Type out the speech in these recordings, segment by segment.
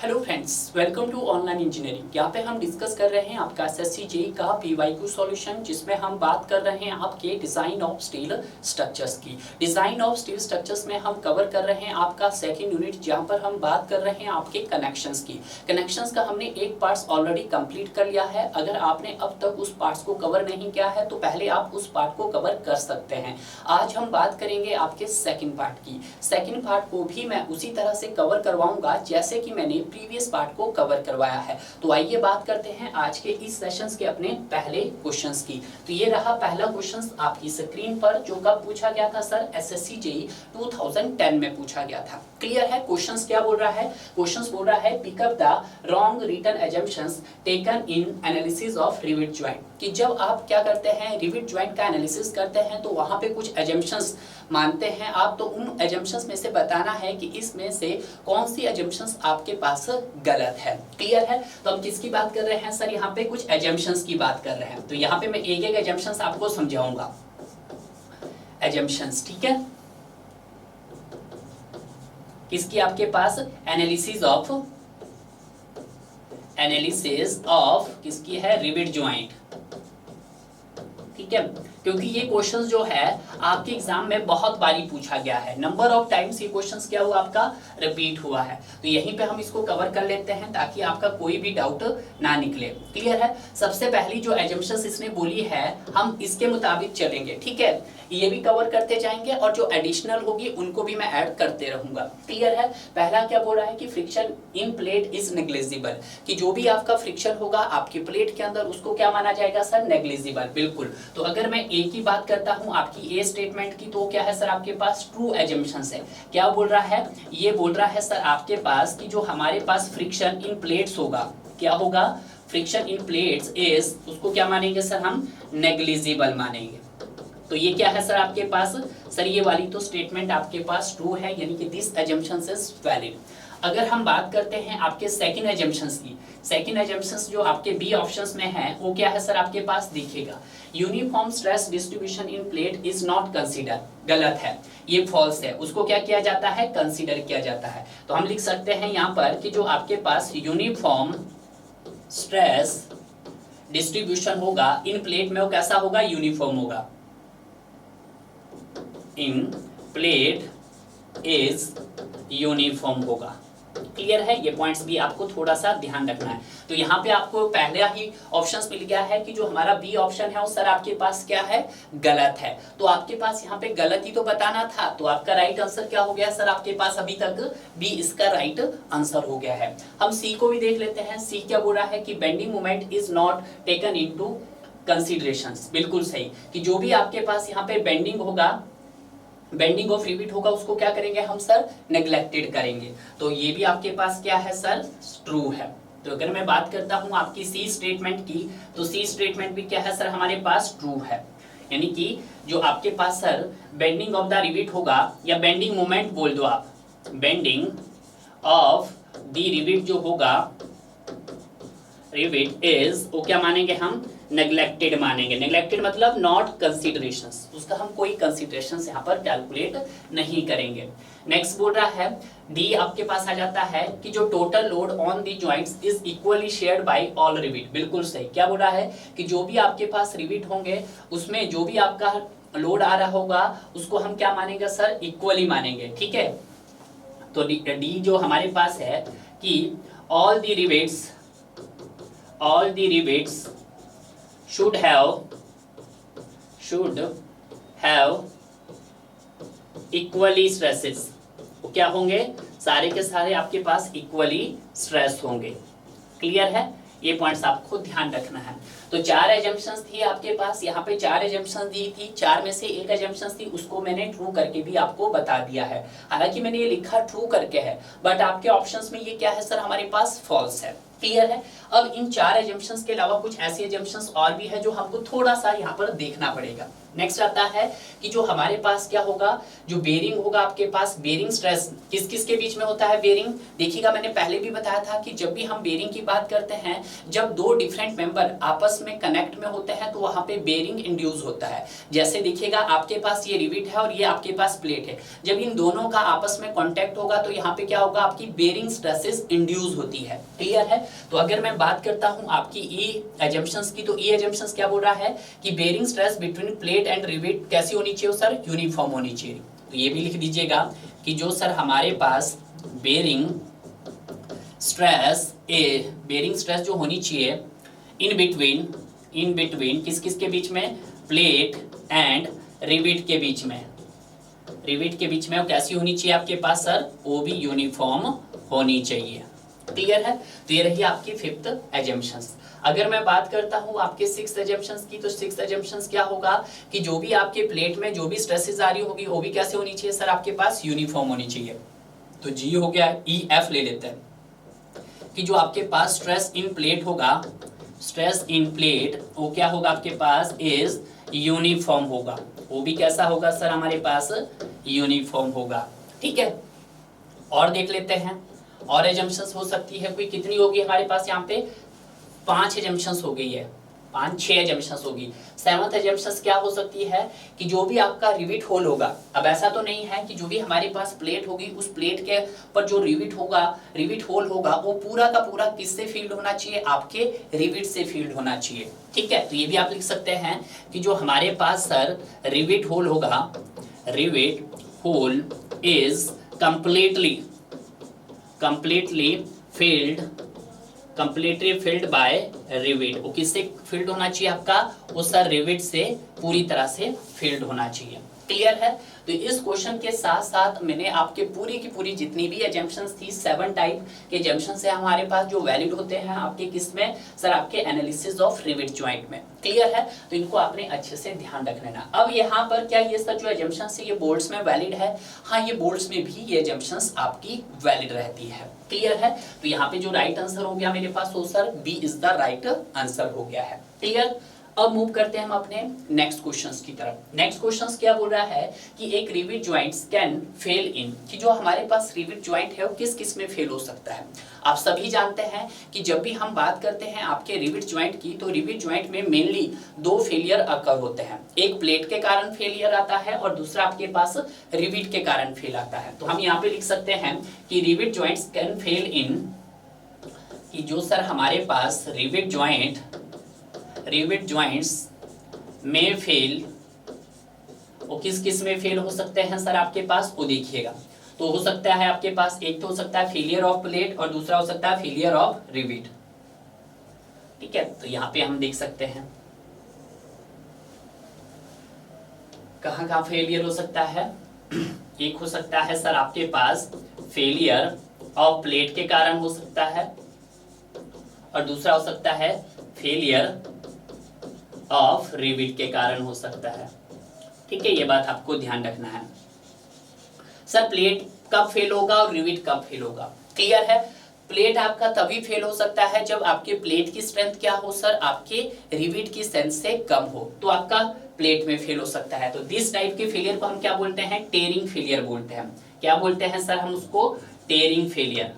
Hello friends, welcome to online engineering. यहाँ पे हम डिस्कस कर रहे हैं आपका एसएससी जेईई का पीवाईक्यू सॉल्यूशन, जिसमें हम बात कर रहे हैं आपके डिज़ाइन ऑफ स्टील स्ट्रक्चर्स की। डिज़ाइन ऑफ स्टील स्ट्रक्चर्स में हम कवर कर रहे हैं आपका सेकंड यूनिट, जहाँ पर हम बात कर रहे हैं आपके कनेक्शंस की। कनेक्शंस का हमने एक पार्ट्स ऑलरेडी कंप्लीट कर लिया है। अगर आपने अब तक उस पार्ट्स को कवर नहीं किया है तो पहले आप उस पार्ट को कवर कर सकते हैं। आज हम बात करेंगे आपके सेकेंड पार्ट की। सेकेंड पार्ट को भी मैं उसी तरह से कवर करवाऊंगा जैसे कि मैंने प्रीवियस पार्ट को कवर करवाया है। तो आइए बात करते हैं आज के इस सेशंस के अपने पहले क्वेश्चंस की। तो ये रहा पहला क्वेश्चन आपकी स्क्रीन पर, जो कब पूछा गया था सर? एसएससी जेईई 2010 में पूछा गया था। क्लियर है? क्वेश्चंस क्या बोल रहा है? क्वेश्चंस बोल रहा है pick up the wrong written assumptions taken in analysis of rivet joint. कि जब आप क्या करते हैं, रिवेट ज्वाइंट का एनालिसिस करते हैं तो वहां पे कुछ एजम्पशंस मानते हैं आप, तो उन एजम्पशंस में से बताना है कि इसमें से कौन सी एजम्पशंस आपके पास गलत है। क्लियर है? तो हम किसकी बात कर रहे हैं सर? यहाँ पे कुछ एजम्पशंस की बात कर रहे हैं। तो यहाँ पे मैं एक एक एजम्पशंस आपको समझाऊंगा। एजम्पशंस, ठीक है, किसकी आपके पास? एनालिसिस ऑफ किसकी है? Rivet joint. ठीक है, क्योंकि ये क्वेश्चंस जो है आपके एग्जाम में बहुत बारी पूछा गया है। नंबर ऑफ टाइम्स ये क्वेश्चंस क्या हुआ आपका? रिपीट हुआ है। तो यहीं पे हम इसको कवर कर लेते हैं ताकि आपका कोई भी डाउट ना निकले। क्लियर है? सबसे पहली जो एजम्पशंस इसने बोली है हम इसके मुताबिक चलेंगे। ठीक है, ये भी कवर करते जाएंगे और जो एडिशनल होगी उनको भी मैं ऐड करते रहूंगा। क्लियर है? पहला क्या बोल रहा है कि friction in plate is negligible, कि जो भी आपका फ्रिक्शन होगा आपकी प्लेट के अंदर उसको क्या माना जाएगा सर? नेग्लिजिबल। बिल्कुल। तो अगर मैं ए की बात करता हूं आपकी ए स्टेटमेंट की, तो क्या है सर आपके पास? ट्रू एजम्पशंस है। क्या बोल रहा है? ये बोल रहा है सर आपके पास कि जो हमारे पास फ्रिक्शन इन प्लेट्स होगा, क्या होगा? फ्रिक्शन इन प्लेट्स इज, उसको क्या मानेंगे सर हम? नेग्लिजिबल मानेंगे। तो ये क्या है सर आपके पास? सर ये वाली तो स्टेटमेंट आपके पास ट्रू है, यानी कि दिस एजम्पशंस इज वैलिड। अगर हम बात करते हैं आपके सेकंड एजम्पशंस की, सेकंड एजम्पशंस जो आपके बी ऑप्शंस में है वो क्या है सर आपके पास? दिखेगा uniform stress distribution in plate is not consider. गलत है, ये फॉल्स है। उसको क्या किया जाता है? कंसीडर किया जाता है। तो हम लिख सकते हैं यहाँ पर कि जो आपके पास यूनिफॉर्म स्ट्रेस डिस्ट्रीब्यूशन होगा इन प्लेट में वो कैसा होगा? यूनिफॉर्म होगा। इन प्लेट इज यूनिफॉर्म होगा। क्लियर है? ये पॉइंट्स भी आपको थोड़ा सा ध्यान रखना है। तो यहाँ पे आपको पहले ही ऑप्शंस मिल गया है कि जो हमारा बी ऑप्शन है वो सर आपके पास क्या है? गलत है। तो आपके पास यहाँ पे गलत ही तो बताना था, तो आपका राइट आंसर क्या हो गया सर आपके पास? अभी तक बी इसका राइट आंसर हो गया है। हम सी को भी देख लेते हैं। सी क्या बोल रहा है कि bending moment is not taken into considerations. बिल्कुल सही, कि जो भी आपके पास यहाँ पे बेंडिंग होगा, बेंडिंग ऑफ रिवेट होगा, उसको क्या करेंगे हम सर? नेग्लेक्टेड करेंगे। तो ये भी आपके पास क्या है सर? ट्रू है। तो अगर मैं बात करता हूं आपकी सी स्टेटमेंट की, तो सी स्टेटमेंट भी क्या है सर हमारे पास? ट्रू है। यानी कि जो आपके पास sir bending of the rivet होगा, या बेंडिंग मोमेंट बोल दो आप, बेंडिंग ऑफ द रिवेट जो होगा, रिवेट इज, वो क्या मानेंगे हम? नेग्लेक्टेड मानेंगे। नेग्लेक्टेड मतलब नॉट कंसीडरेशंस, उसका हम कोई कंसीडरेशंस यहाँ पर कैलकुलेट नहीं करेंगे। नेक्स्ट बोल रहा है डी आपके पास आ जाता है कि जो total load on the joints is equally shared by all rivet. बिल्कुल सही। क्या बोल रहा है कि जो भी आपके पास रिवेट होंगे उसमें जो भी आपका लोड आ रहा होगा उसको हम क्या मानेंगे सर? इक्वली मानेंगे। ठीक है, तो डी जो हमारे पास है कि all the rivets should have equally stresses। वो क्या होंगे? सारे के सारे आपके पास इक्वली स्ट्रेस होंगे। क्लियर है? ये पॉइंट्स आपको ध्यान रखना है। तो चार एजम्पशंस थी आपके पास, यहाँ पे चार एजम्पशंस दी थी, चार में से एक एजम्पशंस थी उसको मैंने ट्रू करके भी आपको बता दिया है। हालांकि मैंने ये लिखा ट्रू करके है, बट आपके ऑप्शंस में ये क्या है सर हमारे पास? फॉल्स है। क्लियर है? अब इन चार एजम्पशंस के अलावा कुछ ऐसे एजम्पशंस और भी है जो हमको थोड़ा सा यहाँ पर देखना पड़ेगा। नेक्स्ट आता है कि जो हमारे पास क्या होगा, जो बेरिंग होगा आपके पास, बेरिंग स्ट्रेस किस किस के बीच में होता है बेरिंग। देखिएगा मैंने पहले भी बताया था कि जब भी हम बेरिंग की बात करते हैं, जब दो डिफरेंट मेंबर आपस में कनेक्ट में होते हैं तो वहां पे बेरिंग इंड्यूस होता है। जैसे देखिएगा आपके पास ये रिविट है और ये आपके पास प्लेट है, जब इन दोनों का आपस में कॉन्टेक्ट होगा तो यहाँ पे क्या होगा, आपकी बेरिंग स्ट्रेसेस इंड्यूस होती है। क्लियर है। तो अगर मैं बात करता हूँ आपकी ई एजम्पशंस की, तो ई एजम्पशंस क्या बोल रहा है कि bearing stress between plate and rivet कैसी होनी चाहिए सर, यूनिफॉर्म होनी चाहिए। तो ये भी लिख दीजिएगा कि जो सर हमारे पास बेरिंग स्ट्रेस जो होनी चाहिए इन बिटवीन किस किस के बीच में, प्लेट एंड रिविट के बीच में, वो कैसी होनी चाहिए आपके पास सर, वो भी यूनिफॉर्म होनी चाहिए। क्लियर है। तो ये रही आपकी फिफ्थ एजम्पशंस। अगर मैं बात करता हूं आपके सिक्स्थ एजम्पशंस की, तो सिक्स्थ एजम्पशंस क्या होगा कि जो भी आपके प्लेट में जो भी स्ट्रेसेस आ रही होगी वो भी कैसे होनी चाहिए सर, आपके पास यूनिफॉर्म होनी चाहिए। तो जी हो गया, ई एफ ले लेते हैं कि जो आपके पास स्ट्रेस इन प्लेट होगा, स्ट्रेस इन प्लेट वो क्या होगा आपके पास, इज यूनिफॉर्म होगा। वो भी कैसा होगा सर, हमारे पास यूनिफॉर्म होगा। ठीक है। और देख लेते हैं, और एजम्पशंस हो सकती है कोई, कितनी होगी हमारे पास यहाँ पे, 5 एजम्पशंस हो गई है, 5-6 एजम्पशंस होगी। सेवंथ एजम्पशंस क्या हो सकती है कि जो भी आपका रिविट होल होगा, अब ऐसा तो नहीं है कि जो भी हमारे पास प्लेट होगी उस प्लेट के पर जो रिविट होल होगा वो पूरा का पूरा किससे फील्ड होना चाहिए, आपके रिविट से फील्ड होना चाहिए। ठीक है। तो ये भी आप लिख सकते हैं कि जो हमारे पास सर रिविट होल होगा, rivet hole is completely filled by rivet. वो किससे फील्ड होना चाहिए आपका, वो सर रिविट से पूरी तरह से फील्ड होना चाहिए। क्लियर है। तो इस क्वेश्चन के साथ साथ मैंने आपके पूरी की पूरी जितनी भी एजम्पशंस थी, 7 टाइप के एजम्पशंस है हमारे पास जो वैलिड होते हैं आपके किस में सर, आपके एनालिसिस ऑफ रिविट जॉइंट में। क्लियर है। तो इनको आपने अच्छे से ध्यान रख लेना। अब यहाँ पर क्या ये सर जो एजम्पशंस है ये बोर्ड्स में वैलिड है, हाँ ये बोर्ड्स में भी ये एजम्पशंस आपकी वैलिड रहती है। क्लियर है। तो यहाँ पे जो राइट आंसर हो गया मेरे पास वो sir B is the right answer हो गया है। क्लियर। अब मूव करते हैं हम अपने नेक्स्ट क्वेश्चंस की तरफ। नेक्स्ट क्वेश्चंस क्या बोल रहा है कि एक रिविट जॉइंट्स कैन फेल इन, कि जो हमारे पास रिविट जॉइंट है वो किस किस में फेल हो सकता है। आप सभी जानते हैं कि जब भी हम बात करते हैं आपके रिविट जॉइंट की, तो रिविट जॉइंट में मेनली 2 फेलियर अकर होते हैं, एक प्लेट के कारण फेलियर आता है और दूसरा आपके पास रिविट के कारण फेल आता है। तो हम यहाँ पे लिख सकते हैं कि रिविट जॉइंट्स कैन फेल इन, कि जो सर हमारे पास रिविट जॉइंट्स में फेल, वो किस किस में फेल हो सकते हैं सर आपके पास, वो देखिएगा। तो हो सकता है आपके पास एक तो हो सकता है फेलियर ऑफ प्लेट और दूसरा हो सकता है फेलियर ऑफ रिविट। ठीक है। तो यहाँ पे हम देख सकते हैं कहाँ कहाँ फेलियर हो सकता है। एक हो सकता है सर आपके पास फेलियर ऑफ प्लेट के कारण हो सकता है और दूसरा हो सकता है फेलियर ऑफ रिविट के कारण हो सकता है। ठीक है। ये बात आपको ध्यान रखना है। सर प्लेट कब फेल होगा और रिविट कब फेल होगा। क्लियर है। प्लेट आपका तभी फेल हो सकता है जब आपके प्लेट की स्ट्रेंथ क्या हो सर, आपके रिविट की स्ट्रेंथ से कम हो, तो आपका प्लेट में फेल हो सकता है। तो दिस टाइप के फेलियर को हम क्या बोलते हैं, टेयरिंग फेलियर बोलते हैं। क्या बोलते हैं सर हम उसको, टेयरिंग फेलियर।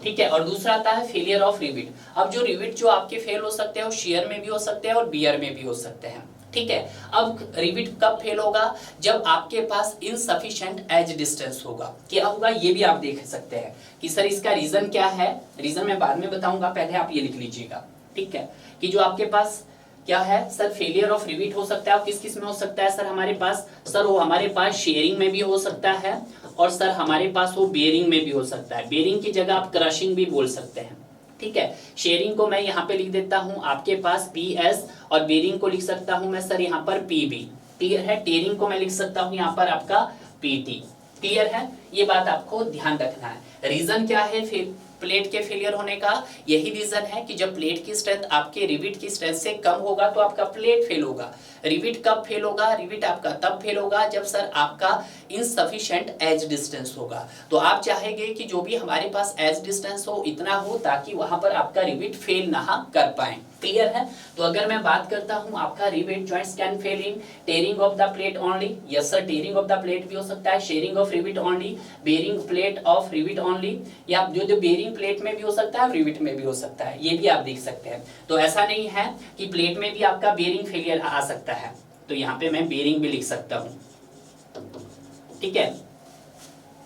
ठीक है। और दूसरा आता है फेलियर ऑफ रिविट। अब जो रिविट जो आपके फेल हो सकते हैं वो शेयर में भी हो सकते हैं और बियर में भी हो सकते हैं। ठीक है। अब रिविट कब फेल होगा, जब आपके पास इनसफिशिएंट एज डिस्टेंस होगा। क्या होगा ये भी आप देख सकते हैं कि सर इसका रीजन क्या है, रीजन मैं बाद में बताऊंगा, पहले आप ये लिख लीजिएगा। ठीक है। कि जो आपके पास क्या है सर, फेलियर ऑफ रिविट हो सकता है। किस किस में हो सकता है सर हमारे पास, सर वो हमारे पास शेयरिंग में भी हो सकता है और सर हमारे पास वो बेयरिंग में भी हो सकता है। बेयरिंग की जगह आप क्रशिंग भी बोल सकते हैं। ठीक है। शेयरिंग को मैं यहाँ पे लिख देता हूँ आपके पास PS और बेयरिंग को लिख सकता हूँ मैं सर यहाँ पर PB। क्लियर है। टेयरिंग को मैं लिख सकता हूँ यहाँ पर आपका PT। क्लियर है। ये बात आपको ध्यान रखना है। रीजन क्या है फिर प्लेट के फेलियर होने का, यही रीजन है कि जब प्लेट की स्ट्रेंथ आपके रिविट की स्ट्रेंथ से कम होगा तो आपका प्लेट फेल होगा। रिविट कब फेल होगा? रिविट आपका तब फेल होगा जब सर आपका इनसफिशिएंट एज डिस्टेंस होगा। तो आप चाहेंगे कि जो भी हमारे पास एज डिस्टेंस हो इतना हो ताकि वहां पर आपका रिविट फेल ना कर पाए। क्लियर है? तो अगर मैं बात करता हूं आपका rivet joints can fail in tearing of the plate only, yes sir tearing of the plate भी हो सकता है, shearing of rivet only, bearing plate of rivet only, या जो बेयरिंग प्लेट में भी हो सकता है रिवेट में भी हो सकता है, ये भी आप देख सकते हैं। तो ऐसा नहीं है कि प्लेट में भी आपका बेयरिंग फेलियर आ सकता है, तो यहाँ पे मैं बेयरिंग भी लिख सकता हूँ, ठीक है,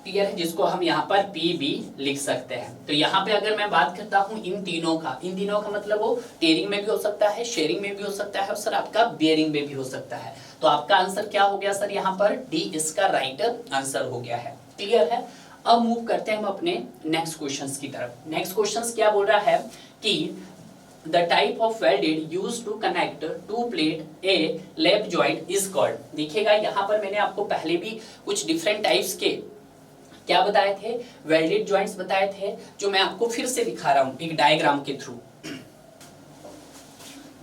क्लियर है, जिसको हम यहाँ पर पी भी लिख सकते हैं। तो यहाँ पे अगर मैं बात करता हूँ इन तीनों का मतलब वो टेयरिंग में भी हो सकता है, शेयरिंग में भी हो सकता है और सर आपका बेयरिंग में भी हो सकता है। तो आपका आंसर क्या हो गया सर? यहाँ पर डी इसका राइट आंसर हो गया है। क्लियर है? अब मूव करते हैं हम अपने नेक्स्ट क्वेश्चंस की तरफ। नेक्स्ट क्वेश्चंस क्या बोल रहा है कि the type of welded used to connect two plate a lap joint is called. देखिएगा यहाँ पर मैंने आपको पहले भी कुछ डिफरेंट टाइप्स के क्या बताए थे, वेल्डेड जॉइंट्स बताए थे, जो मैं आपको फिर से दिखा रहा हूं एक डायग्राम के थ्रू।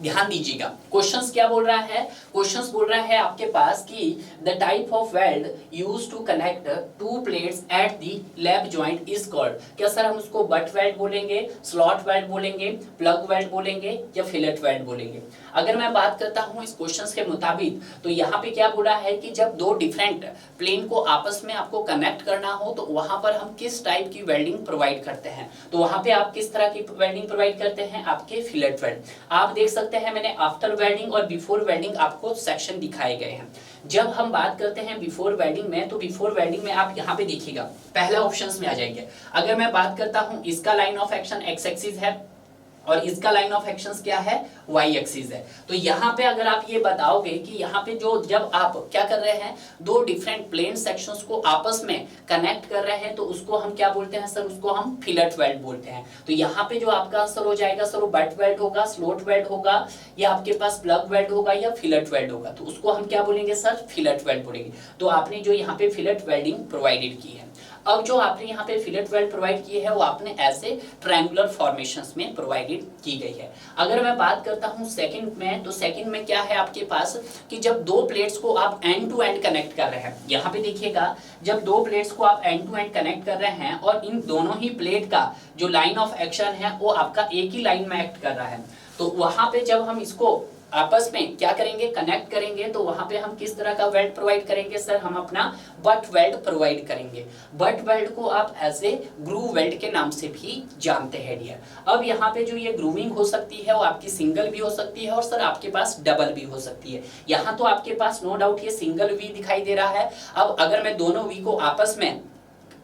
ध्यान दीजिएगा, क्वेश्चंस क्या बोल रहा है? क्वेश्चंस बोल रहा है आपके पास कि the type of weld used to connect two plates at the lap joint is called. क्या सर हम उसको बट वेल्ड बोलेंगे, स्लॉट वेल्ड बोलेंगे, प्लग वेल्ड बोलेंगे या फिलेट वेल्ड बोलेंगे? अगर मैं बात करता हूं इस क्वेश्चंस के मुताबिक, तो यहाँ पे क्या बोला है कि जब दो डिफरेंट प्लेन को आपस में आपको कनेक्ट करना हो तो वहां पर हम किस टाइप की वेल्डिंग प्रोवाइड करते हैं। तो वहां पे आप किस तरह की वेल्डिंग प्रोवाइड करते हैं? आपके फिलेट वेल्ड। आप देख सकते हैं मैंने आफ्टर वेल्डिंग और बिफोर वेल्डिंग आपको सेक्शन दिखाए गए हैं। जब हम बात करते हैं बिफोर वेल्डिंग में, तो बिफोर वेल्डिंग में आप यहाँ पे देखिएगा पहला ऑप्शंस में आ जाएंगे। अगर मैं बात करता हूं इसका line of action x axis है और इसका लाइन ऑफ एक्शंस क्या है? वाई एक्सिस है। तो यहाँ पे अगर आप ये बताओगे कि यहाँ पे जो जब आप क्या कर रहे हैं, दो डिफरेंट प्लेन सेक्शंस को आपस में कनेक्ट कर रहे हैं, तो उसको हम क्या बोलते हैं सर? उसको हम फिलेट वेल्ड बोलते हैं। तो यहाँ पे जो आपका आंसर हो जाएगा सर वो बट वेल्ड होगा, स्लॉट वेल्ड होगा, या आपके पास प्लग वेल्ड होगा या फिलेट वेल्ड होगा। तो उसको हम क्या बोलेंगे सर? फिलेट वेल्ड बोलेंगे। तो आपने जो यहाँ पे फिलेट वेल्डिंग प्रोवाइडेड की है। अब जो आपने यहाँ पे फिलेट वेल्ड प्रोवाइड की है वो आपने ऐसे ट्रायंगुलर फॉर्मेशंस में प्रोवाइडेड की गई है। अगर मैं बात करता हूँ सेकंड में, तो सेकंड में क्या है आपके पास कि जब दो प्लेट्स को आप एंड टू एंड कनेक्ट कर रहे हैं, यहाँ पे देखिएगा जब दो प्लेट्स को आप एंड टू एंड कनेक्ट कर रहे हैं और इन दोनों ही प्लेट का जो लाइन ऑफ एक्शन है वो आपका एक ही लाइन में एक्ट कर रहा है, तो वहां पे जब हम इसको आपस में क्या करेंगे? कनेक्ट करेंगे, तो वहां पे हम किस तरह का वेल्ड प्रोवाइड करेंगे सर? हम अपना बट वेल्ड प्रोवाइड करेंगे। बट वेल्ड को आप ऐसे ग्रूव वेल्ड के नाम से भी जानते हैं डियर। अब यहाँ पे जो ये ग्रूविंग हो सकती है वो आपकी सिंगल भी हो सकती है और सर आपके पास डबल भी हो सकती है। यहाँ तो आपके पास नो डाउट ये सिंगल वी दिखाई दे रहा है। अब अगर मैं दोनों वी को आपस में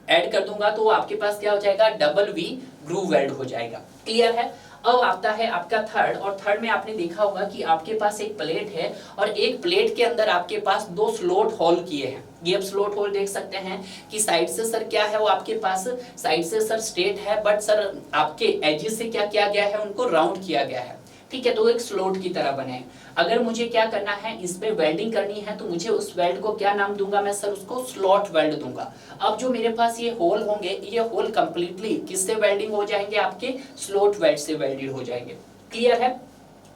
ऐड कर दूंगा तो आपके पास क्या हो जाएगा? डबल वी ग्रूव वेल्ड हो जाएगा। क्लियर है? अब आता है आपका थर्ड, और थर्ड में आपने देखा होगा कि आपके पास एक प्लेट है और एक प्लेट के अंदर आपके पास दो स्लॉट होल किए हैं। ये आप स्लॉट होल देख सकते हैं कि साइड से सर क्या है वो आपके पास साइड से सर स्ट्रेट है, बट सर आपके एजेस से क्या किया गया है? उनको राउंड किया गया है। ठीक है, तो एक स्लॉट की तरह बने। अगर मुझे क्या करना है, इस पे वेल्डिंग करनी है, तो मुझे उस वेल्ड को क्या नाम दूंगा मैं सर? उसको स्लॉट वेल्ड दूंगा। अब जो मेरे पास ये होल होंगे, ये होल कंप्लीटली किससे वेल्डिंग हो जाएंगे? आपके स्लॉट वेल्ड से वेल्डेड हो जाएंगे। क्लियर है?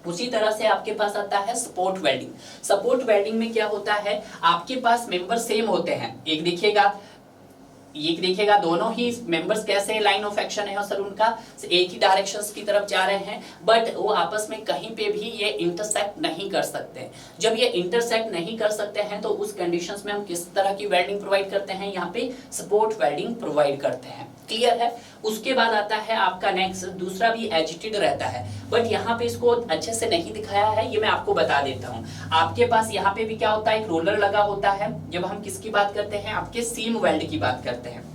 उसी तरह से आपके पास आता है सपोर्ट वेल्डिंग। सपोर्ट वेल्डिंग में क्या होता है? आपके पास मेंबर सेम होते हैं। एक देखिएगा दोनों ही मेंबर्स कैसे लाइन ऑफ एक्शन है और सर उनका एक ही डायरेक्शंस की तरफ जा रहे हैं, बट वो आपस में कहीं पे भी ये इंटरसेक्ट नहीं कर सकते। जब ये इंटरसेक्ट नहीं कर सकते हैं तो उस कंडीशंस में हम किस तरह की वेल्डिंग प्रोवाइड करते हैं? यहाँ पे सपोर्ट वेल्डिंग प्रोवाइड करते हैं। क्लियर है? उसके बाद आता है आपका नेक्स्ट, दूसरा भी एजिटेड रहता है, बट यहाँ पे इसको अच्छे से नहीं दिखाया है, ये मैं आपको बता देता हूँ। आपके पास यहाँ पे भी क्या होता है? एक रोलर लगा होता है। जब हम किसकी बात करते हैं? आपके सीम वेल्ड की बात करते हैं।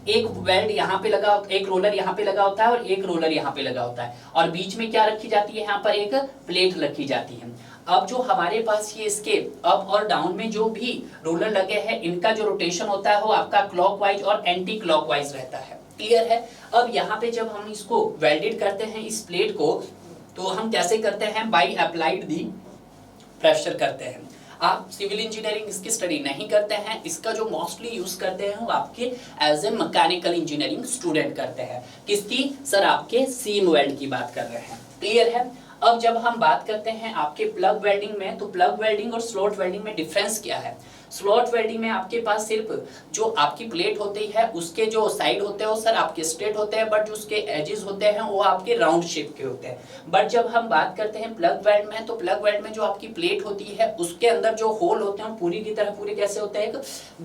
एक वेल्ड यहाँ पे लगा, एक रोलर यहाँ पे लगा होता है और एक रोलर यहाँ पे लगा होता है, और बीच में क्या रखी जाती है? यहाँ पर एक प्लेट रखी जाती है। अब जो हमारे पास ये इसके अप और डाउन में जो भी रोलर लगे हैं, इनका जो रोटेशन होता है वो आपका क्लॉकवाइज और एंटी क्लॉकवाइज रहता है। क्लियर है? अब यहाँ पे जब हम इसको वेल्डेड करते हैं इस प्लेट को, तो हम कैसे करते हैं? बाई अप्लाइड दी प्रेशर करते हैं। आप सिविल इंजीनियरिंग इसकी स्टडी नहीं करते हैं, इसका जो मोस्टली यूज करते हैं वो आपके as a mechanical engineering student करते हैं। किसकी? सर आपके सीम वेल्ड की बात कर रहे हैं। क्लियर है? अब जब हम बात करते हैं आपके प्लग वेल्डिंग में, तो प्लग वेल्डिंग और स्लॉट वेल्डिंग में डिफरेंस क्या है? स्लॉट वेल्डिंग में आपके पास सिर्फ जो आपकी प्लेट होती है उसके जो साइड होते हैं वो सर आपके स्ट्रेट होते हैं, बट जो उसके एजेस होते हैं वो आपके राउंड शेप के होते हैं। बट जब हम बात करते हैं प्लग वेल्ड में, तो प्लग वेल्ड में जो आपकी प्लेट होती है उसके अंदर जो होल होते हैं पूरी की तरह पूरे कैसे होते हैं, एक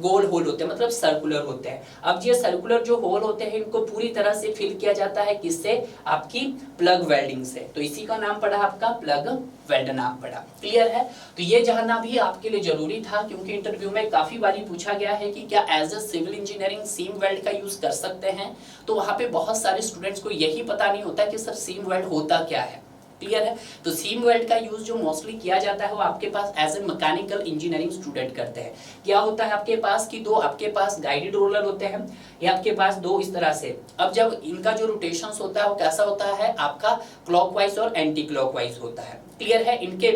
गोल होल होते हैं, मतलब सर्कुलर होते हैं। अब ये सर्कुलर जो होल होते हैं इनको पूरी तरह से फिल किया जाता है किससे? आपकी प्लग वेल्डिंग से। तो इसी का नाम पड़ा आपका प्लग वेल्ड नाम पड़ा। क्लियर है? तो ये जानना भी आपके लिए जरूरी था, क्योंकि इंटरव्यू में काफी बारी पूछा गया है कि क्या as a civil engineering seam weld का यूज कर सकते हैं। तो वहां पे बहुत सारे स्टूडेंट्स को यही पता नहीं होता कि सर सीम वेल्ड होता क्या है। क्लियर है? तो सीम वेल्ड का यूज जो मोस्टली किया जाता है वो आपके पास as a mechanical engineering student करते हैं। क्या होता है आपके पास कि दो आपके पास गाइडेड रोलर होते हैं, या आपके पास दो इस तरह से। अब जब इनका जो रोटेशंस होता है वो कैसा होता है आपका क्लॉकवाइज और एंटी क्लॉकवाइज होता है। क्लियर है? इनके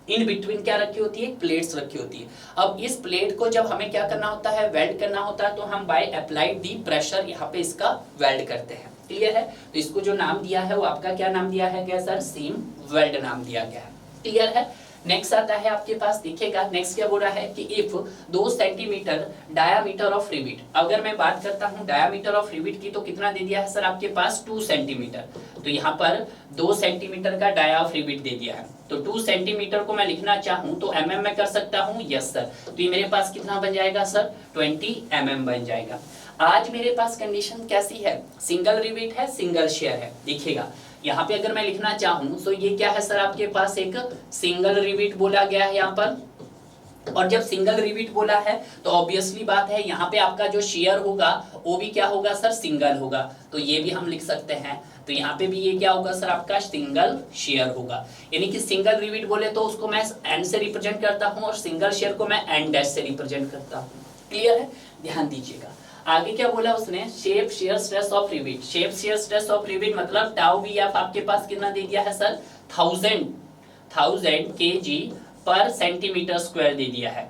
इन बिटवीन क्या रखी होती है? प्लेट्स रखी होती है। अब इस प्लेट को जब हमें क्या करना होता है? वेल्ड करना होता है, तो हम बाय अप्लाइड दी प्रेशर यहाँ पे इसका वेल्ड करते हैं। क्लियर है? तो इसको जो नाम दिया है वो आपका क्या नाम दिया है? क्या सर? सीम वेल्ड नाम दिया गया है। क्लियर है? नेक्स्ट आता है आपके पास, देखिएगा नेक्स्ट क्या बोल रहा है कि if 2 centimetre diameter of rivet. अगर मैं बात करता हूं डायामीटर ऑफ रिविट की, तो कितना दे दिया है सर आपके पास? 2 सेंटीमीटर। तो यहाँ पर 2 सेंटीमीटर का डाया ऑफ रिविट दे दिया है। तो 2 सेंटीमीटर को मैं लिखना चाहूं तो mm में कर सकता हूं। Yes sir. तो ये मेरे पास कितना बन जाएगा सर? 20 mm बन जाएगा। आज मेरे पास कंडीशन कैसी है? सिंगल रिविट है, सिंगल शेयर है। देखिएगा यहाँ पे अगर मैं लिखना चाहूं तो ये क्या है सर आपके पास? एक सिंगल रिविट बोला गया है यहाँ पर। और जब सिंगल रिविट बोला है तो ऑब्वियसली बात है यहाँ पे आपका जो शेयर होगा वो भी क्या होगा सर? सिंगल होगा। तो ये भी हम लिख सकते हैं। तो यहाँ पे भी ये क्या होगा सर आपका? सिंगल शेयर होगा। यानी कि सिंगल रिविट बोले तो उसको मैं एन से रिप्रेजेंट करता हूँ और सिंगल शेयर को मैं एन डैश से रिप्रेजेंट करता हूँ। क्लियर है? ध्यान दीजिएगा। आगे क्या बोला उसने? Shape shear stress of rivet. Shape shear stress of rivet मतलब टाउ बी एफ आपके पास कितना दे दिया है सर? 1000 kg पर सेंटीमीटर स्क्वायर दे दिया है।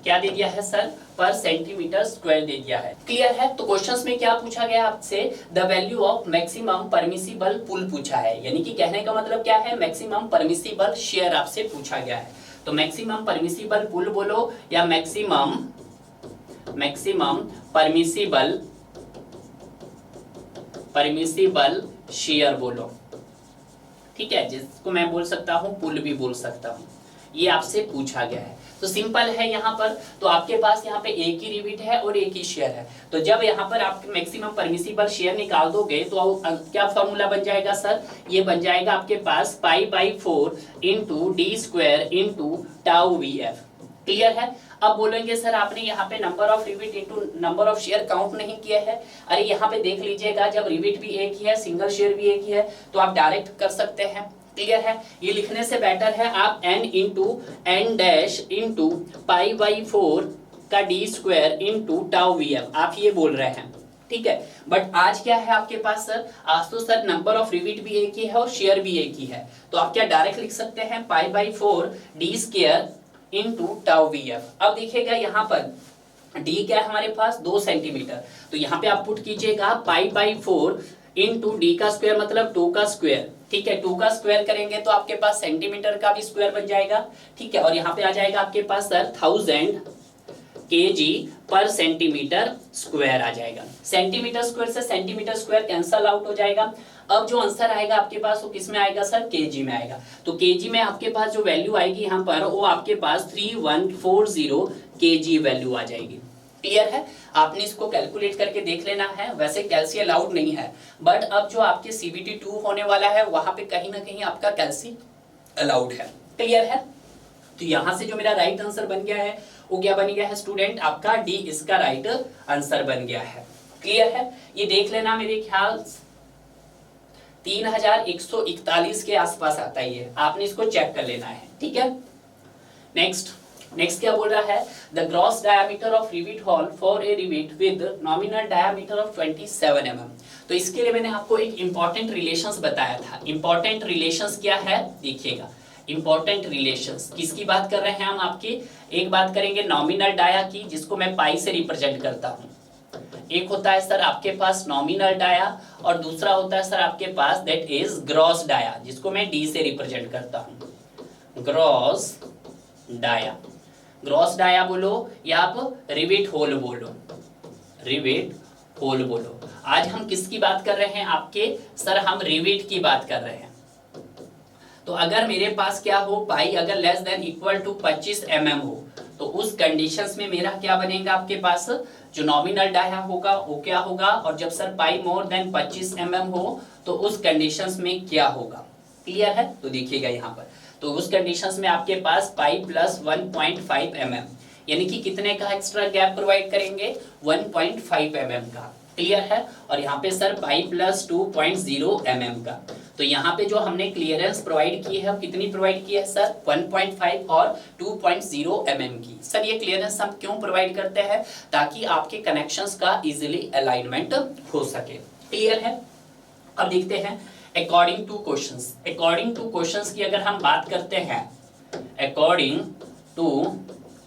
क्या दे दिया है सर? पर सेंटीमीटर स्क्वायर दे दिया है। क्लियर है? तो क्वेश्चंस में क्या पूछा गया आपसे? The value of maximum permissible pull पूछा है। यानी कि कहने का मतलब क्या है? मैक्सिमम परमिसिबल शेयर आपसे पूछा गया है। तो मैक्सिमम परमिसिबल पुल बोलो या मैक्सिमम परमिसिबल शेयर बोलो। ठीक है? जिसको मैं बोल सकता हूं पुल भी बोल सकता हूं। ये आपसे पूछा गया है। तो सिंपल है यहाँ पर। तो आपके पास यहाँ पे एक ही रिविट है और एक ही शेयर है। तो जब यहाँ पर आप मैक्सिमम परमिसिबल शेयर निकाल दोगे तो क्या फॉर्मूला बन जाएगा सर? ये बन जाएगा आपके पास π/4 into d square into tau v f. Clear है? अब बोलेंगे सर आपने यहाँ पे number of rivet into number of shear count नहीं किया है। अरे यहाँ पे देख लीजिएगा, जब रिविट भी एक ही है, सिंगल शेयर भी एक ही है, तो आप डायरेक्ट कर सकते हैं। क्लियर है? ये लिखने से बेटर है आप n into n dash into π/4 का d square into tau v f, आप ये बोल रहे हैं। ठीक है? बट आज क्या है आपके पास सर? आज तो सर नंबर ऑफ रिविट भी एक ही है और शेयर भी एक ही है। तो आप क्या डायरेक्ट लिख सकते हैं π/4 d square into tau v f. अब देखिएगा यहाँ पर d क्या है हमारे पास? 2 सेंटीमीटर। तो यहाँ पे आप पुट कीजिएगा π/4 इंटू डी का स्क्वायर मतलब 2 का स्क्वायर। ठीक है? 2 का स्क्वायर करेंगे तो आपके पास सेंटीमीटर का भी स्क्वायर बन जाएगा। ठीक है? और यहाँ पे आ जाएगा आपके पास सर 1000 kg पर सेंटीमीटर स्क्वायर आ जाएगा। सेंटीमीटर स्क्वायर से सेंटीमीटर स्क्वायर कैंसल आउट हो जाएगा। अब जो आंसर आएगा आपके पास वो किस में आएगा सर? केजी में आएगा। तो केजी में आपके पास जो वैल्यू आएगी यहाँ पर वो आपके पास 3140 केजी वैल्यू आ जाएगी। क्लियर है? आपने इसको कैलकुलेट करके देख लेना है। वैसे कैल्सी अलाउड नहीं है, बट अब जो आपके CBT 2 होने वाला है वहां पे कहीं ना कहीं आपका कैल्सी अलाउड है। क्लियर है? तो यहां से जो मेरा राइट आंसर बन गया है वो क्या बन गया है स्टूडेंट? आपका डी इसका राइट आंसर बन गया है। क्लियर है? ये देख लेना, मेरे ख्याल 3141 के आसपास आता है ये, आपने इसको चेक कर लेना है। ठीक है? नेक्स्ट क्या बोल रहा है? The gross diameter of rivet hall for a rivet with nominal diameter of 27 mm। तो इसके लिए मैंने आपको एक इंपॉर्टेंट रिलेशंस बताया था। इंपॉर्टेंट रिलेशंस क्या है? देखिएगा, इंपॉर्टेंट रिलेशंस किसकी बात कर रहे हैं हम? आपकी एक बात करेंगे नॉमिनल डाया की, जिसको मैं पाई से रिप्रेजेंट करता हूं। एक होता है सर आपके पास नॉमिनल डाया और दूसरा होता है सर आपके पास दैट इज ग्रॉस डाया, जिसको मैं डी से रिप्रेजेंट करता हूं, ग्रॉस डाया। ग्रॉस डाया बोलो या आप रिवेट होल बोलो, रिवेट होल बोलो। आज हम किसकी बात कर रहे हैं आपके सर, हम रिवेट की बात कर रहे हैं। तो अगर मेरे पास क्या हो, पाई अगर less than equal to 25 mm हो, तो उस कंडीशंस में मेरा क्या बनेगा आपके पास, जो नॉमिनल डाया होगा वो क्या होगा, और जब सर पाई मोर देन 25 mm हो तो उस कंडीशंस में क्या होगा। क्लियर है? तो देखिएगा यहाँ पर, तो उस कंडीशंस में आपके पास पाई प्लस 1.5 mm, यानी कि कितने का एक्स्ट्रा गैप प्रोवाइड करेंगे, 1.5 mm का। क्लियर है? और यहाँ पे सर पाई प्लस 2.0 mm का। तो यहाँ पे जो हमने क्लियरेंस प्रोवाइड की है, कितनी प्रोवाइड की है सर, 1.5 और 2.0 mm की। सर ये क्लियरेंस हम क्यों प्रोवाइड करते हैं, ताकि आपके कनेक्शंस का इजीली अलाइनमेंट हो सके। क्लियर है? अब देखते हैं according two questions. According two questions की अगर हम बात करते हैं, according two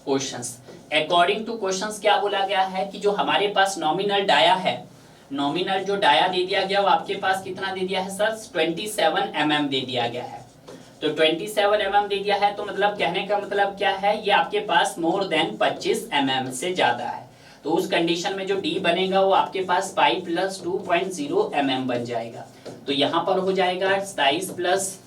questions, according two questions क्या बोला गया है कि जो हमारे पास नॉमिनल डाया है, नॉमिनल जो डाया दे दिया गया वो आपके पास कितना दे दिया है सर, 27 mm दे दिया गया है। तो 27 mm दे दिया है, तो मतलब कहने का मतलब क्या है, ये आपके पास मोर देन 25 mm से ज्यादा है। तो उस कंडीशन में जो डी बनेगा वो आपके पास पाई प्लस 2.0 mm बन जाएगा। तो यहाँ पर हो जाएगा 27 प्लस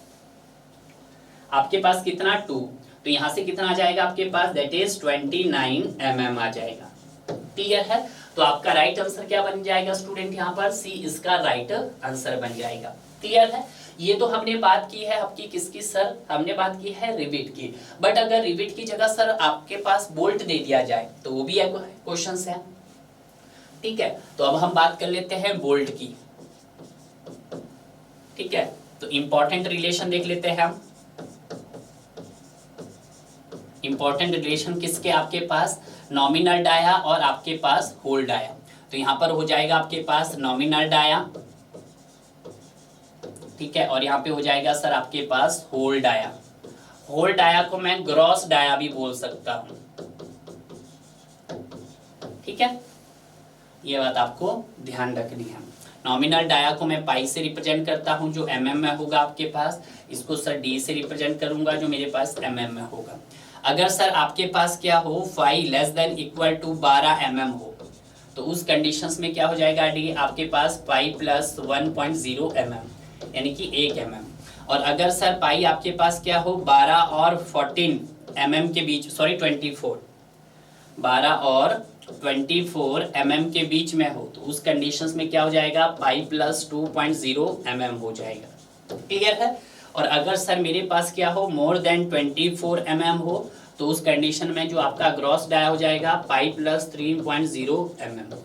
आपके पास कितना 2, तो यहाँ से कितना आ जाएगा आपके पास, दैट इज 29 mm आ जाएगा। क्लियर है? तो आपका राइट आंसर क्या बन जाएगा स्टूडेंट, यहाँ पर सी इसका राइट आंसर बन जाएगा। क्लियर है? ये तो हमने बात की है आपकी किसकी सर, हमने बात की है रिवेट की। बट अगर रिवेट की जगह सर आपके पास बोल्ट दे दिया जाए तो वो भी एक क्वेश्चन है। ठीक है, तो अब हम बात कर लेते हैं बोल्ट की। ठीक है, तो इंपॉर्टेंट रिलेशन देख लेते हैं हम। इंपॉर्टेंट रिलेशन किसके, आपके पास नॉमिनल डाया और आपके पास होल डाया। तो यहां पर हो जाएगा आपके पास नॉमिनल डाया, ठीक है, और यहाँ पे हो जाएगा सर आपके पास होल डाया। होल डाया को मैं ग्रॉस डाया भी बोल सकता हूं। ठीक है, ये बात आपको ध्यान रखनी है। नॉमिनल डाया को मैं पाई से रिप्रेजेंट करता हूं जो mm में होगा आपके पास, इसको सर डी से रिप्रेजेंट करूंगा जो मेरे पास mm में होगा। अगर सर आपके पास क्या हो, phi less than equal to 12 mm हो, तो उस कंडीशंस में क्या हो जाएगा डी आपके पास पाई प्लस 1.0 mm, यानी कि 1 mm। और अगर सर पाई आपके पास क्या हो 12 और 14 mm के बीच, सॉरी 24, 12 और 24 mm के बीच में हो, तो उस कंडीशंस में क्या हो जाएगा, पाई प्लस 2.0 mm हो जाएगा। क्लियर है? और अगर सर मेरे पास क्या हो मोर देन 24 mm हो, तो उस कंडीशन में जो आपका ग्रॉस डाया हो जाएगा पाई प्लस 3.0 mm।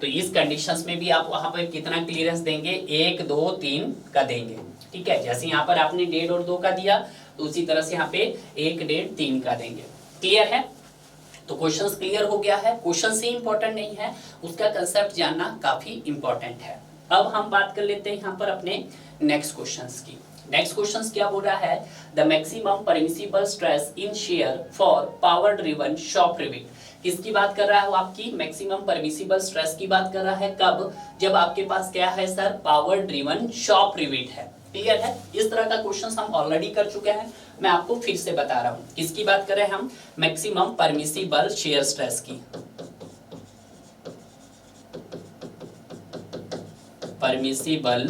तो इस कंडीशंस में भी आप वहां पर कितना क्लियरेंस देंगे, 1 2 3 का देंगे। ठीक है, जैसे यहाँ पर आपने 1.5 और 2 का दिया, तो उसी तरह से यहाँ पे 1 1.5 3 का देंगे। क्लियर है? तो क्वेश्चंस क्लियर हो गया है। क्वेश्चन से इंपॉर्टेंट नहीं है, उसका कंसेप्ट जानना काफी इंपॉर्टेंट है। अब हम बात कर लेते हैं यहाँ पर अपने नेक्स्ट क्वेश्चंस की। नेक्स्ट क्वेश्चंस क्या बोल रहा है, the maximum permissible stress in share for power driven shop rivet. किसकी बात कर रहा है वो, आपकी मैक्सिमम परमिसिबल स्ट्रेस की बात कर रहा है। कब, जब आपके पास क्या है sir, power driven shop rivet है। क्लियर है? इस तरह का क्वेश्चन हम ऑलरेडी कर चुके हैं, मैं आपको फिर से बता रहा हूं। किसकी बात कर रहे हैं हम, मैक्सिमम परमिसिबल शेयर स्ट्रेस की। परमिसिबल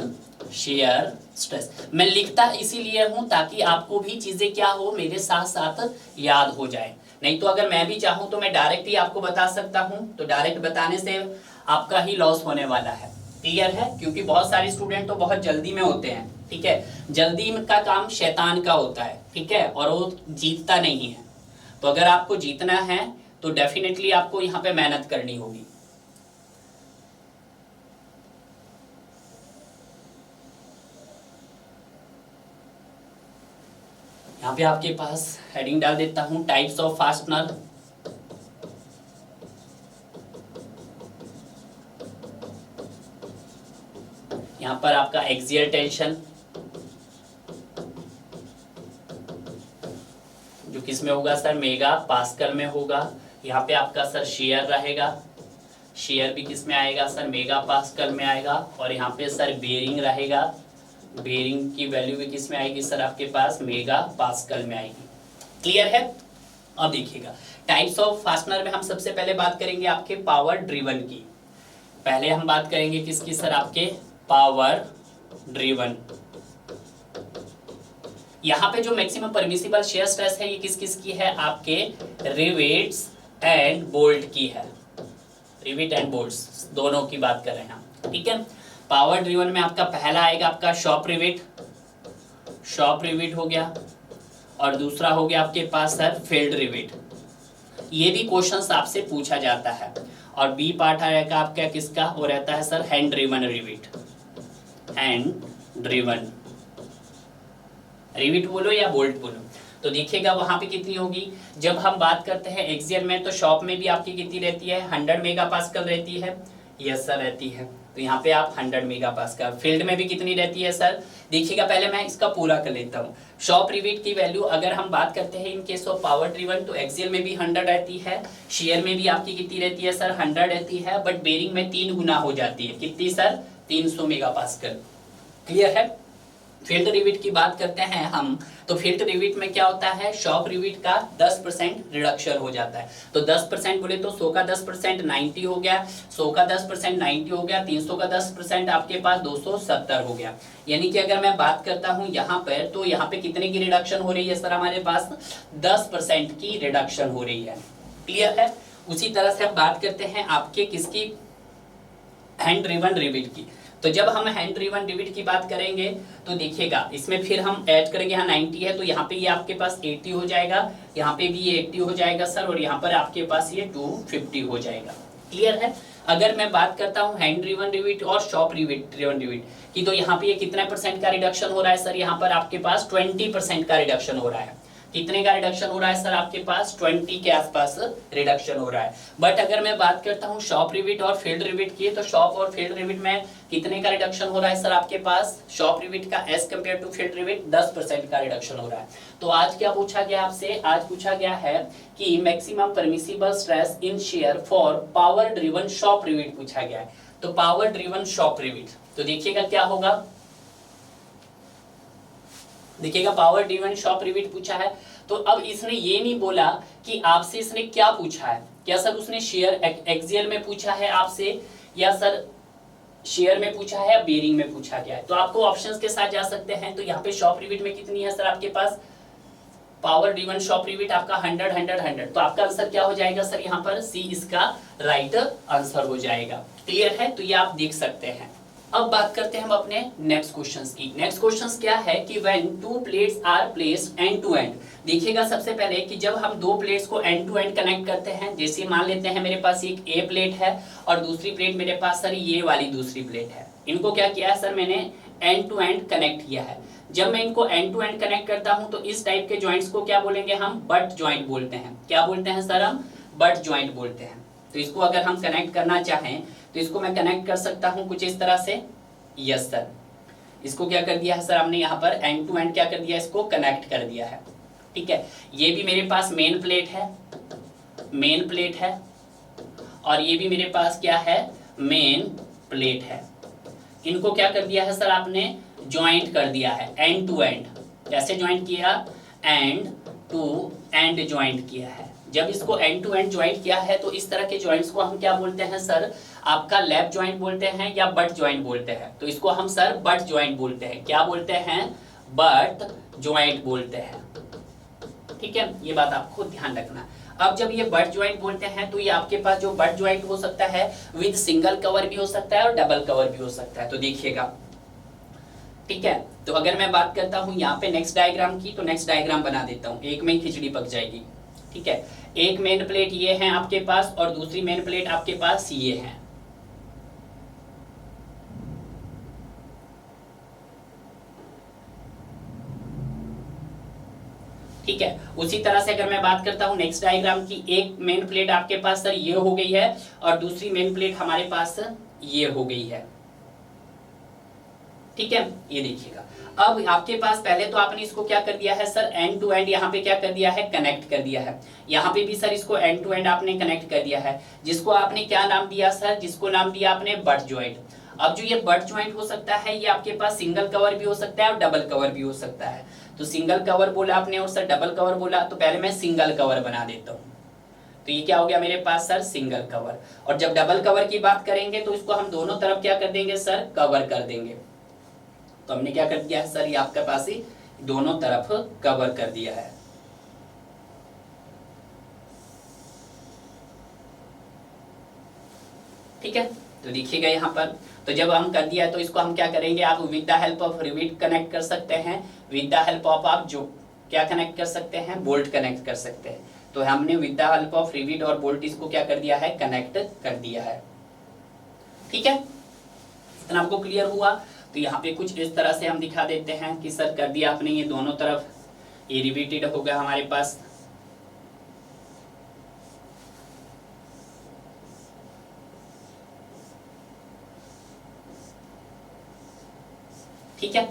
शेयर स्ट्रेस मैं लिखता इसीलिए हूं ताकि आपको भी चीजें क्या हो, मेरे साथ साथ याद हो जाए। नहीं तो अगर मैं भी चाहूं तो मैं डायरेक्ट ही आपको बता सकता हूं, तो डायरेक्ट बताने से आपका ही लॉस होने वाला है। क्लियर है? क्योंकि बहुत सारे स्टूडेंट तो बहुत जल्दी में होते हैं। ठीक है, जल्दी का काम शैतान का होता है। ठीक है, और वो जीतता नहीं है। तो अगर आपको जीतना है तो डेफिनेटली आपको यहाँ पे मेहनत करनी होगी। यहाँ पे आपके पास हेडिंग डाल देता हूं, टाइप्स ऑफ फास्टनर। यहाँ पर आपका एक्सियल टेंशन जो किस में होगा सर, मेगा पास्कल में होगा। यहाँ पे आपका सर शेयर रहेगा, शेयर भी किस में आएगा सर, मेगा पास्कल में आएगा। और यहाँ पे सर बेरिंग रहेगा, बेरिंग की वैल्यू भी किस में आएगी सर, आपके पास मेगा पास्कल में आएगी। क्लियर है। अब देखिएगा टाइप्स ऑफ फास्टनर में हम सबसे पहले बात करेंगे आपके पावर ड्रिवन की। पहले हम बात करेंगे किसकी सर, आपके पावर ड्रिवन। यहाँ पे जो मैक्सिमम परमिसिबल शेयर स्ट्रेस है ये किस किस की है, आपके रिवेट्स एंड बोल्ट की है। रिवेट एंड बोल्ट्स दोनों की बात कर रहे हैं हम, ठीक है। पावर ड्रिवन में आपका पहला आएगा आपका शॉप रिवेट, शॉप रिवेट हो गया। और दूसरा हो गया आपके पास सर फील्ड रिवेट। ये भी क्वेश्चंस आपसे पूछा जाता है। और बी पार्ट आएगा आपका किसका, वो रहता है sir hand driven rivet, hand driven rivet बोलो या बोल्ट बोलो। तो देखिएगा वहां पे कितनी होगी, जब हम बात करते हैं एक्सियल में तो शॉप में भी आपकी कितनी रहती है, 100 मेगापास्कल रहती है, यस सर रहती है। तो यहाँ पे आप 100 मेगापास्कल। फील्ड में भी कितनी रहती है सर, देखिएगा पहले मैं इसका पूरा कर लेता हूँ। शॉप रिवेट की वैल्यू अगर हम बात करते हैं in case of power driven तो एक्सियल में भी 100 रहती है, शेयर में भी आपकी कितनी रहती है सर, 100 रहती है, बट बेरिंग में 3 गुना हो जाती है। कितनी सर, 300 मेगापास्कल। क्लियर है। फील्ड रिवेट की बात करते हैं हम, तो फील्ड रिवेट में क्या होता है, शॉप रिवेट का 10% रिडक्शन हो जाता है। तो 10% बोले तो 100 का 10% 90 हो गया, 100 का 10% 90 हो गया, 300 का 10% आपके पास 270 हो गया। यानी कि अगर मैं बात करता हूं यहाँ पर, तो यहाँ पे कितने की रिडक्शन हो रही है सर, हमारे पास 10% की रिडक्शन हो रही है। क्लियर है। उसी तरह से हम बात करते हैं आपके किसकी, हैंड ड्रिवन रिवेट की। तो जब हम हैंड ड्रिवन रिवेट की बात करेंगे तो देखिएगा इसमें फिर हम ऐड करेंगे, यहाँ 90 है तो यहाँ पे ये आपके पास 80 हो जाएगा, यहाँ पे भी ये 80 हो जाएगा सर, और यहाँ पर आपके पास ये 250 हो जाएगा। क्लियर है। अगर मैं बात करता हूँ हैंड ड्रिवन रिवेट और शॉप ड्रिवन रिवेट की, तो यहाँ पे ये कितना % का रिडक्शन हो रहा है सर, यहाँ पर आपके पास 20% का रिडक्शन हो रहा है। कितने का रिडक्शन हो रहा है सर, आपके पास 20 के आसपास रिडक्शन हो रहा है। बट अगर मैं बात करता हूँ शॉप रिवेट और फील्ड रिवेट की, तो शॉप और फील्ड रिवेट में कितने का रिडक्शन हो रहा है सर, आपके पास शॉप रिवेट का as compare to field rivet 10% का रिडक्शन हो रहा है। तो आज क्या पूछा गया आपसे, आज पूछा गया है कि maximum permissible stress in share for power driven shop rivet पूछा गया है। तो पावर ड्रिवन शॉप रिवेट, तो देखिएगा क्या होगा, देखिएगा पावर ड्रिवन शॉप रिवेट पूछा है। तो अब इसने ये नहीं बोला कि आपसे इसने क्या पूछा है, क्या सर उसने शेयर एक्सियल में पूछा है आपसे, या सर शेयर में पूछा है, या बेरिंग में पूछा गया है। तो आपको ऑप्शंस के साथ जा सकते हैं। तो यहाँ पे शॉप रिवेट में कितनी है सर, आपके पास पावर ड्रिवन शॉप रिवेट आपका 100 100 100। तो आपका आंसर क्या हो जाएगा सर, यहाँ पर सी इसका राइट आंसर हो जाएगा। क्लियर है। तो ये आप देख सकते हैं। अब बात करते हैं हम अपने नेक्स्ट क्वेश्चंस की। नेक्स्ट क्वेश्चंस क्या है कि when 2 plates are placed end to end. देखिएगा सबसे पहले कि जब हम 2 प्लेट्स को एंड टू एंड कनेक्ट करते हैं, जैसे मान लेते हैं मेरे पास एक ए प्लेट है और दूसरी प्लेट मेरे पास सर ये वाली दूसरी प्लेट है। इनको क्या किया है सर, मैंने एंड टू एंड कनेक्ट किया है। जब मैं इनको एंड टू एंड कनेक्ट करता हूं तो इस टाइप के जॉइंट्स को क्या बोलेंगे हम, बट जॉइंट बोलते हैं। क्या बोलते हैं सर, हम बट जॉइंट बोलते हैं। तो इसको अगर हम कनेक्ट करना चाहें तो इसको मैं कनेक्ट कर सकता हूं कुछ इस तरह से। यस सर, इसको क्या कर दिया है सर हमने, यहाँ पर एंड टू एंड क्या कर दिया, इसको कनेक्ट कर दिया है। ठीक है। ये भी मेरे पास मेन प्लेट है, मेन प्लेट है, और ये भी मेरे पास क्या है, मेन प्लेट है। इनको क्या कर दिया है सर आपने, ज्वाइंट कर दिया है एंड टू एंड। कैसे ज्वाइंट किया, एंड टू एंड ज्वाइंट किया है। जब इसको एंड टू एंड ज्वाइंट किया है तो इस तरह के ज्वाइंट्स को हम क्या बोलते हैं सर, आपका लैप ज्वाइंट बोलते हैं या बट ज्वाइंट बोलते हैं। तो इसको हम सर बट ज्वाइंट बोलते हैं। क्या बोलते हैं, बट ज्वाइंट बोलते हैं। ठीक है, ये बात आपको ध्यान रखना। अब जब ये बट ज्वाइंट बोलते हैं तो ये आपके पास जो बट ज्वाइंट हो सकता है विद सिंगल कवर भी हो सकता है और डबल कवर भी हो सकता है। तो देखिएगा, ठीक है। तो अगर मैं बात करता हूं यहाँ पे नेक्स्ट डायग्राम की, तो नेक्स्ट डायग्राम बना देता हूं, एक में ही खिचड़ी पक जाएगी। ठीक है, एक मेन प्लेट ये है आपके पास और दूसरी मेन प्लेट आपके पास ये है। ठीक है, उसी तरह से अगर मैं बात करता हूं नेक्स्ट डायग्राम की, एक मेन प्लेट आपके पास सर ये हो गई है और दूसरी मेन प्लेट हमारे पास ये हो गई है। ठीक है, ये देखिएगा। अब आपके पास पहले तो आपने इसको क्या कर दिया है सर, एंड टू एंड यहाँ पे क्या कर दिया है, कनेक्ट कर दिया है। यहाँ पे भी सर इसको एंड टू एंड आपने कनेक्ट कर दिया है, जिसको आपने क्या नाम दिया सर, जिसको नाम दिया आपने बट ज्वाइंट। अब जो ये बट ज्वाइंट हो सकता है, ये आपके पास सिंगल कवर भी हो सकता है और डबल कवर भी हो सकता है। तो सिंगल कवर बोला आपने और सर डबल कवर बोला, तो पहले मैं सिंगल कवर बना देता हूँ। तो ये क्या हो गया मेरे पास सर, सिंगल कवर। और जब डबल कवर की बात करेंगे तो इसको हम दोनों तरफ क्या कर देंगे सर, कवर कर देंगे। तो हमने क्या कर दिया है सर, ये आपके पास ही दोनों तरफ कवर कर दिया है। ठीक है, तो देखिएगा यहाँ पर, तो जब हम कर दिया है तो इसको हम क्या करेंगे, आप with the help of rivet connect कर सकते हैं, विद द हेल्प ऑफ आप जो क्या कनेक्ट कर सकते हैं, बोल्ट कनेक्ट कर सकते हैं। तो हमने with the help of rivet और बोल्ट इसको क्या कर दिया है, कनेक्ट कर दिया है। ठीक है, इतना आपको क्लियर हुआ। तो यहाँ पे कुछ इस तरह से हम दिखा देते हैं कि सर कर दिया आपने ये दोनों तरफ, ये रिविटेड हो गया हमारे पास। ठीक है,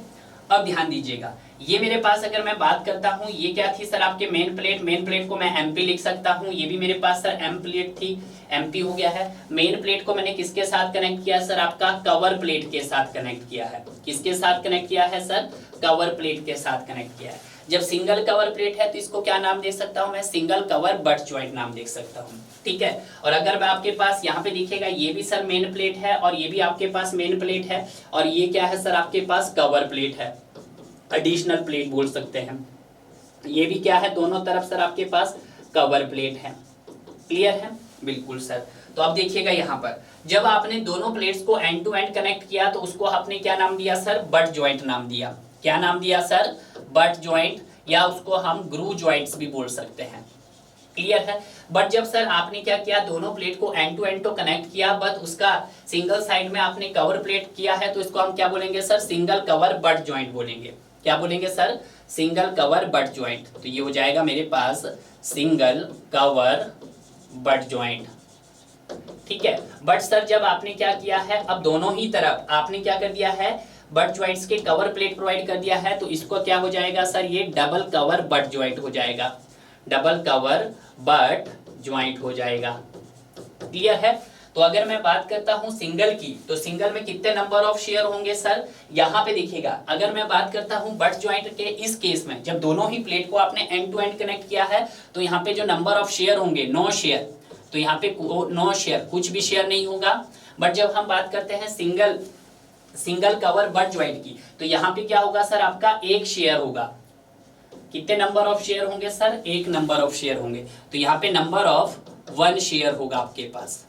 अब ध्यान दीजिएगा, ये मेरे पास अगर मैं बात करता हूं, ये क्या थी सर आपके मेन प्लेट, मेन प्लेट को मैं एमपी लिख सकता हूं। ये भी मेरे पास सर एम प्लेट थी, एमपी हो गया है। मेन प्लेट को मैंने किसके साथ कनेक्ट किया सर, आपका कवर प्लेट के साथ कनेक्ट किया है। किसके साथ कनेक्ट किया है सर, कवर प्लेट के साथ कनेक्ट किया है। जब सिंगल कवर प्लेट है तो इसको क्या नाम दे सकता हूं मैं, सिंगल कवर बट ज्वाइंट नाम दे सकता हूं। ठीक है, और अगर मैं आपके पास यहाँ पे दिखेगा, ये भी सर मेन प्लेट है और ये भी आपके पास मेन प्लेट है, और ये क्या है सर आपके पास कवर प्लेट है, एडिशनल प्लेट बोल सकते हैं। ये भी क्या है, दोनों तरफ सर आपके पास कवर प्लेट है। क्लियर है, बिल्कुल सर। तो अब देखिएगा यहाँ पर, जब आपने दोनों प्लेट्स को एंड टू एंड कनेक्ट किया तो उसको आपने क्या नाम दिया सर, बट ज्वाइंट नाम दिया। क्या नाम दिया सर, बट ज्वाइंट, या उसको हम ग्रू ज्वाइंट्स भी बोल सकते हैं। क्लियर है। बट जब सर आपने क्या किया, दोनों प्लेट को एंड टू एंड तो कनेक्ट किया, बट उसका सिंगल साइड में आपने कवर प्लेट किया है, तो इसको हम क्या बोलेंगे sir, single cover but joint बोलेंगे। क्या बोलेंगे sir, single cover but joint. तो ये हो जाएगा मेरे पास सिंगल कवर बट ज्वाइंट। ठीक है, बट सर जब आपने क्या किया है, अब दोनों ही तरफ आपने क्या कर दिया है, बट ज्वाइंट्स के कवर प्लेट प्रोवाइड कर दिया है, तो इसको क्या हो जाएगा सर, ये डबल कवर बट ज्वाइंट हो जाएगा, डबल कवर बट ज्वाइंट हो जाएगा। क्लियर है। तो अगर मैं बात करता हूं सिंगल की, तो सिंगल में कितने नंबर ऑफ शेयर होंगे सर, यहाँ पे देखिएगा, अगर मैं बात करता हूं बट ज्वाइंट के इस केस में, जब दोनों ही प्लेट को आपने एंड टू एंड कनेक्ट किया है, तो यहाँ पे जो नंबर ऑफ शेयर होंगे 9 शेयर, तो यहाँ पे 9 शेयर, कुछ भी शेयर नहीं होगा। बट जब हम बात करते हैं सिंगल कवर बट ज्वाइंट की, तो यहाँ पे क्या होगा सर, आपका 1 शेयर होगा। कितने नंबर ऑफ शेयर होंगे सर, 1 नंबर ऑफ शेयर होंगे, तो यहाँ पे नंबर ऑफ 1 शेयर होगा आपके पास।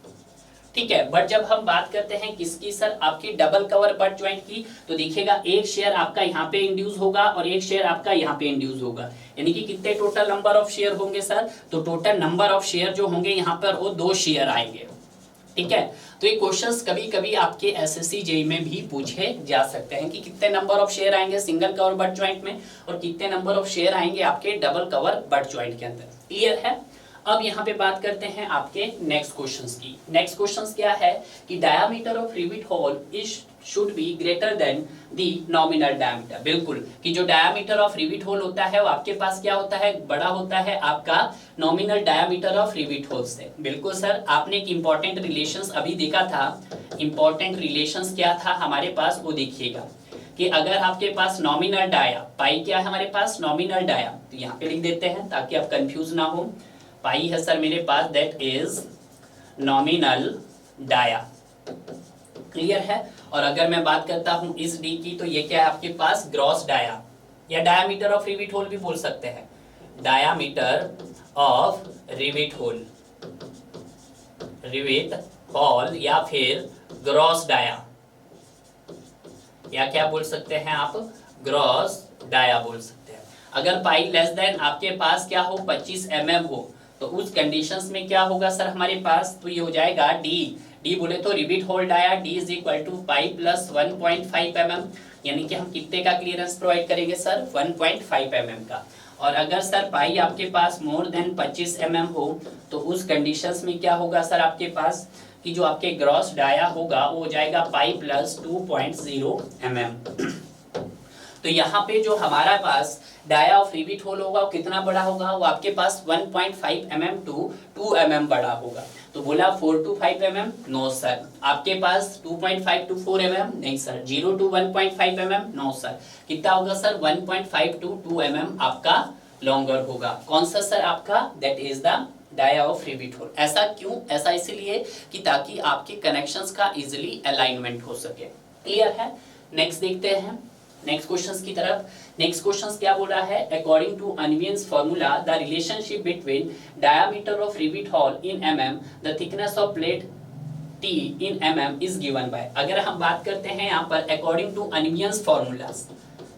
ठीक है, बट जब हम बात करते हैं किसकी सर, आपकी डबल कवर बट ज्वाइंट की, तो देखिएगा 1 शेयर आपका यहाँ पे इंड्यूस होगा और 1 शेयर आपका यहाँ पे इंड्यूस होगा, यानी कि कितने टोटल नंबर ऑफ शेयर होंगे सर, तो टोटल नंबर ऑफ शेयर जो होंगे यहाँ पर वो 2 शेयर आएंगे। ठीक है, तो ये क्वेश्चंस कभी कभी आपके एसएससी जेईई में भी पूछे जा सकते हैं कि कितने नंबर ऑफ शेयर आएंगे सिंगल कवर बट ज्वाइंट में और कितने नंबर ऑफ शेयर आएंगे आपके डबल कवर बट ज्वाइंट के अंदर। क्लियर है। अब यहाँ पे बात करते हैं आपके नेक्स्ट क्वेश्चंस की। नेक्स्ट क्वेश्चंस क्या है कि diameter of rivet hole is should be greater than the nominal diameter. बिल्कुल, कि जो डायामीटर ऑफ रिविट होल होता है वो आपके पास क्या होता है, बड़ा होता है आपका nominal diameter of rivet hole से। बिल्कुल सर, आपने एक इंपॉर्टेंट रिलेशंस अभी देखा था, इंपॉर्टेंट रिलेशंस क्या था हमारे पास, वो देखिएगा कि अगर आपके पास नॉमिनल डाया, पाई क्या है हमारे पास, नॉमिनल डाया, तो यहाँ पे लिख देते हैं ताकि आप कंफ्यूज ना हो। पाई है सर मेरे पास, that is nominal dia. Clear है। और अगर मैं बात करता हूं इस डी की, तो ये क्या है आपके पास, ग्रॉस डाया, या डायामीटर ऑफ रिविट होल भी बोल सकते हैं, diameter of rivet hole, rivet hole, या फिर ग्रॉस डाया, या क्या बोल सकते हैं आप, ग्रॉस डाया बोल सकते हैं। अगर पाई लेस देन आपके पास क्या हो, 25 mm हो, तो उस कंडीशंस में क्या होगा सर हमारे पास, तो ये हो जाएगा डी बोले तो rivet hole dia D is equal to pi plus 1.5 mm, यानी कि हम कितने का क्लियरेंस प्रोवाइड करेंगे सर, 1.5 mm का। और अगर सर पाई आपके पास मोर देन 25 mm हो, तो उस कंडीशंस में क्या होगा सर आपके पास कि जो आपके ग्रॉस डाया होगा वो हो जाएगा पाई प्लस 2.0 mm। तो यहाँ पे जो हमारा पास डाया ऑफ रिबीट होल होगा वो कितना बड़ा होगा, वो आपके पास 1.5 mm टू 2 mm बड़ा होगा। तो बोला 4 to 5 mm, नो सर। आपके पास 2.5 to 4 mm, नहीं sir. 0 to 1.5 mm, no sir. कितना होगा सर, 1.5 to 2 mm आपका लॉन्गर होगा। कौन सा सर आपका, that is the dia of rivet hole. ऐसा क्यों, ऐसा इसलिए कि ताकि आपके कनेक्शंस का इजीली अलाइनमेंट हो सके। क्लियर है। नेक्स्ट देखते हैं नेक्स्ट क्वेश्चंस की तरफ। नेक्स्ट क्वेश्चंस क्या बोल रहा है, according to Unwin's formula the relationship between diameter of rivet hole in mm the thickness of plate t in mm is given by. अगर हम बात करते हैं यहाँ पर अकॉर्डिंग टू अन्वियंस फार्मूलाज,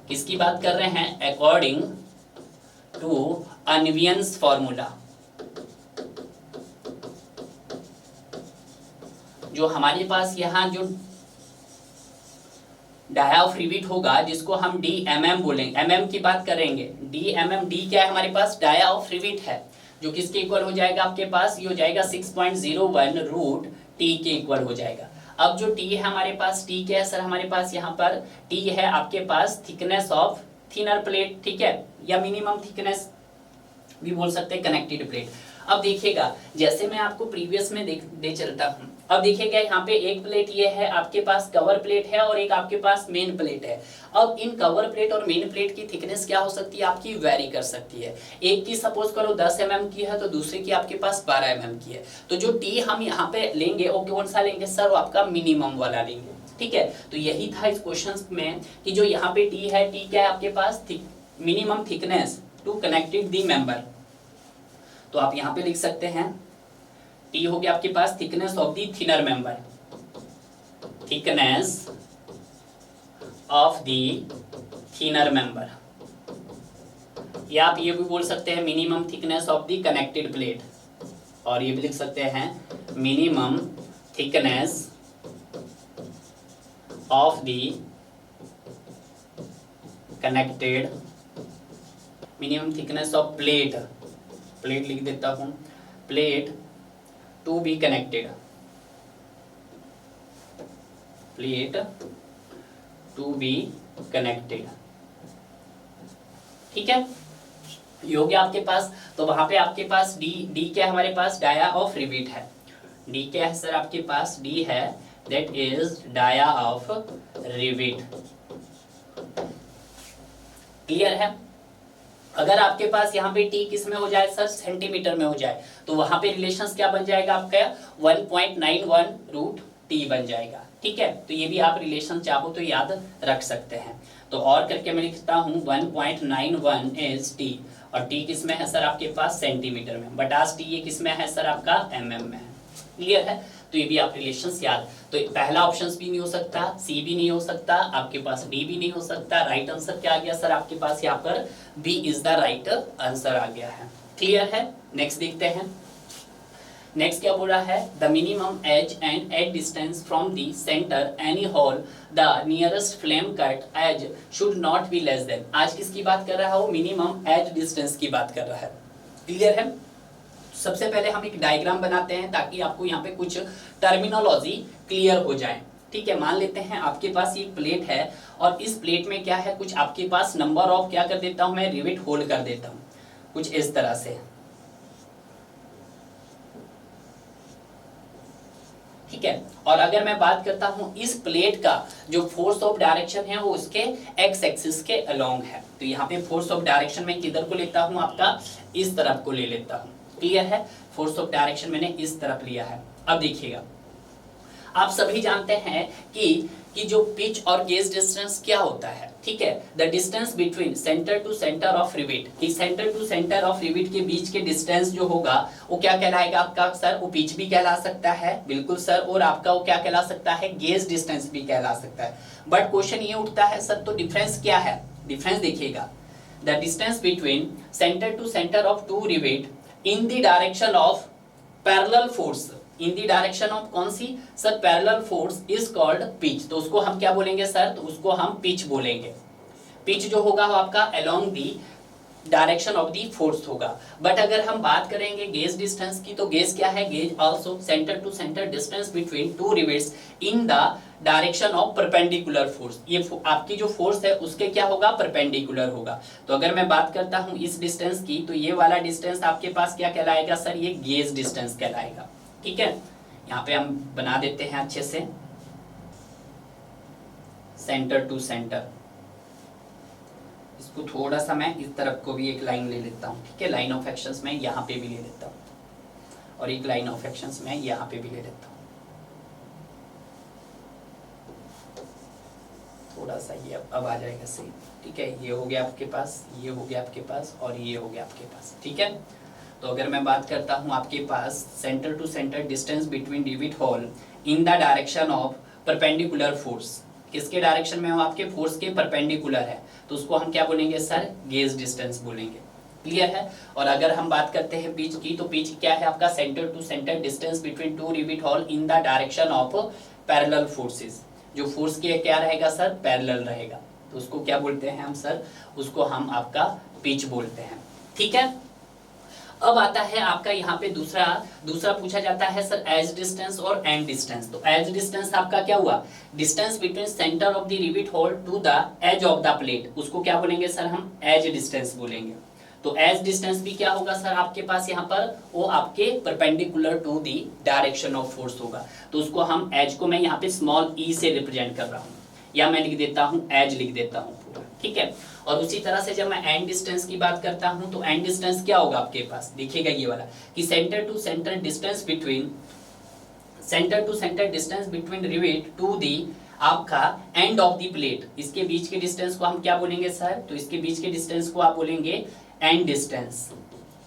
किसकी बात कर रहे हैं, अकॉर्डिंग टू अन्वियंस फार्मूला, जो हमारे पास यहाँ जो डाया ऑफ रिबीट होगा जिसको हम DMM बोलेंगे, MM की बात करेंगे। DMM, D क्या है हमारे पास, डाया ऑफ रिबीट है, जो किसके इक्वल हो जाएगा आपके पास, ये हो जाएगा 6.01 रूट T के इक्वल हो जाएगा। अब जो T है हमारे पास, T क्या है सर हमारे पास, यहाँ पर T है आपके पास थिकनेस ऑफ थिनर प्लेट, ठीक है, या मिनिमम थिकनेस भी बोल सकते हैं कनेक्टेड प्लेट। अब देखिएगा, जैसे मैं आपको प्रीवियस में दे चलता हूँ। अब देखिएगा यहाँ पे एक प्लेट ये है आपके पास कवर प्लेट है और एक आपके पास मेन प्लेट है। अब इन कवर प्लेट और मेन प्लेट की थिकनेस क्या हो सकती है आपकी, वेरी कर सकती है। एक की सपोज करो 10 mm की है तो दूसरे की आपके पास 12 mm की है। तो जो टी हम यहाँ पे लेंगे वो कौन सा लेंगे सर, वो आपका मिनिमम वाला लेंगे, ठीक है। तो यही था इस क्वेश्चन में कि जो यहाँ पे टी है, टी क्या है आपके पास, minimum thickness to connected the member. तो आप यहाँ पे लिख सकते हैं T हो गया आपके पास thickness of the thinner member, thickness of the thinner member, या आप ये भी बोल सकते हैं minimum thickness of the connected plate, और ये भी लिख सकते हैं minimum thickness of the connected, minimum thickness of plate, plate लिख देता हूं, plate to be connected, plate to be connected, ठीक है, ये हो गया आपके पास। तो वहां पे आपके पास डी क्या है हमारे पास, डाया ऑफ रिबीट है। डी क्या है सर आपके पास, डी है that is dia of rivet. Clear है। अगर आपके पास यहाँ पे टी किस में हो जाए सर, सेंटीमीटर में हो जाए, तो वहां पे रिलेशंस क्या बन जाएगा आपका 1.91 रूट टी बन जाएगा, ठीक है। तो ये भी आप रिलेशन चाहो तो याद रख सकते हैं। तो और करके मैं लिखता हूँ 1.91 इज टी, और टी किस में है सर आपके पास, सेंटीमीटर में, बटास टी ये किस में है सर आपका, mm में है। क्लियर है। तो ये भी आप रिलेशंस याद, तो पहला ऑप्शन भी नहीं हो सकता, सी भी नहीं हो सकता, आपके पास डी भी नहीं हो सकता। राइट आंसर क्या आ गया सर आपके पास, यहाँ पर B is the right answer आ गया है। क्लियर है। नेक्स्ट देखते हैं। नेक्स्ट क्या बोल रहा है, the minimum edge and edge distance from the centre any hole the nearest flame cut edge should not be less than. आज किसकी बात कर रहा है, वो मिनिमम एज डिस्टेंस की बात कर रहा है। क्लियर है। सबसे पहले हम एक डायग्राम बनाते हैं ताकि आपको यहाँ पे कुछ टर्मिनोलॉजी क्लियर हो जाए, ठीक है। मान लेते हैं आपके पास एक प्लेट है और इस प्लेट में क्या है, कुछ आपके पास नंबर ऑफ क्या कर देता हूं मैं, रिवेट होल्ड कर देता हूं कुछ इस तरह से, ठीक है। और अगर मैं बात करता हूं इस प्लेट का जो फोर्स ऑफ डायरेक्शन है वो उसके एक्स एक्सिस के अलोंग है, तो यहाँ पे फोर्स ऑफ डायरेक्शन में किधर को लेता हूं, आपका इस तरफ को ले लेता हूं। क्लियर है। फोर्स ऑफ डायरेक्शन मैंने इस तरफ लिया है। अब देखिएगा, आप सभी जानते हैं कि जो पिच और गेज डिस्टेंस क्या होता है, ठीक है। The distance between centre to centre of rivet, कि centre to centre of rivet के बीच के डिस्टेंस जो होगा वो क्या कहलाएगा आपका सर, वो पिच भी कहला सकता है, बिल्कुल सर, और आपका वो क्या कहला सकता है, गेज डिस्टेंस भी कहला सकता है। बट क्वेश्चन ये उठता है सर, तो डिफरेंस क्या है। डिफरेंस देखिएगा, the distance between centre to centre of two rivet in the direction of parallel force, in the direction of कौन सी sir, parallel force is called pitch. तो उसको हम क्या बोलेंगे सर, तो उसको हम पिच बोलेंगे। पिच जो होगा वो आपका along the direction of the force होगा। बट अगर हम बात करेंगे गेज डिस्टेंस की, तो गेज क्या है? Gauge also centre to centre distance between two rivets in the direction of perpendicular force. ये आपकी जो फोर्स है उसके क्या होगा? परपेंडिकुलर होगा। तो अगर मैं बात करता हूं इस डिस्टेंस की, तो ये वाला डिस्टेंस आपके पास क्या कहलाएगा सर? ये गेज डिस्टेंस कहलाएगा। ठीक है, यहाँ पे हम बना देते हैं अच्छे से सेंटर टू सेंटर। इसको थोड़ा सा मैं इस तरफ को भी एक लाइन ले लेता हूँ। ठीक है, लाइन ऑफ एक्शंस में यहाँ पे भी ले लेता हूँ और एक लाइन ऑफ एक्शंस में यहाँ पे भी ले लेता हूँ। थोड़ा सा ये अब आ जाएगा सही। ठीक है, ये हो गया आपके पास, ये हो गया आपके पास और ये हो गया आपके पास। ठीक है, तो अगर मैं बात करता हूँ आपके पास centre to centre distance between rivet hole in the direction of perpendicular force, किसके डायरेक्शन में हो? आपके फोर्स के परपेंडिकुलर है, तो उसको हम क्या बोलेंगे सर? गेज डिस्टेंस बोलेंगे। क्लियर है? और अगर हम बात करते हैं पिच की, तो पिच क्या है आपका? Centre to centre distance between two rivet hole in the direction of parallel forces. जो फोर्स के क्या रहेगा सर? पैरेलल रहेगा, तो उसको क्या बोलते हैं हम सर? उसको हम आपका पिच बोलते हैं। ठीक है, अब आता है आपका यहाँ पे दूसरा पूछा जाता है सर एज डिस्टेंस और एंड डिस्टेंस। तो एज डिस्टेंस आपका क्या हुआ? Distance between centre of the rivet hole to the edge of the plate, उसको क्या बोलेंगे सर? हम एज डिस्टेंस बोलेंगे। तो एज डिस्टेंस भी क्या होगा सर आपके पास यहाँ पर? वो आपके perpendicular to the direction of force होगा, तो उसको हम एज को मैं यहाँ पे स्मॉल ई से रिप्रेजेंट कर रहा हूँ, या मैं लिख देता हूँ एज लिख देता हूँ पूरा। ठीक है, और उसी तरह से जब मैं एंड डिस्टेंस की बात करता हूँ, तो एंड डिस्टेंस क्या होगा आपके पास? देखिएगा ये वाला कि centre to centre distance between rivet to the आपका एंड ऑफ दी प्लेट, इसके बीच के डिस्टेंस को हम क्या बोलेंगे सर? तो इसके बीच के डिस्टेंस को आप बोलेंगे एंड डिस्टेंस।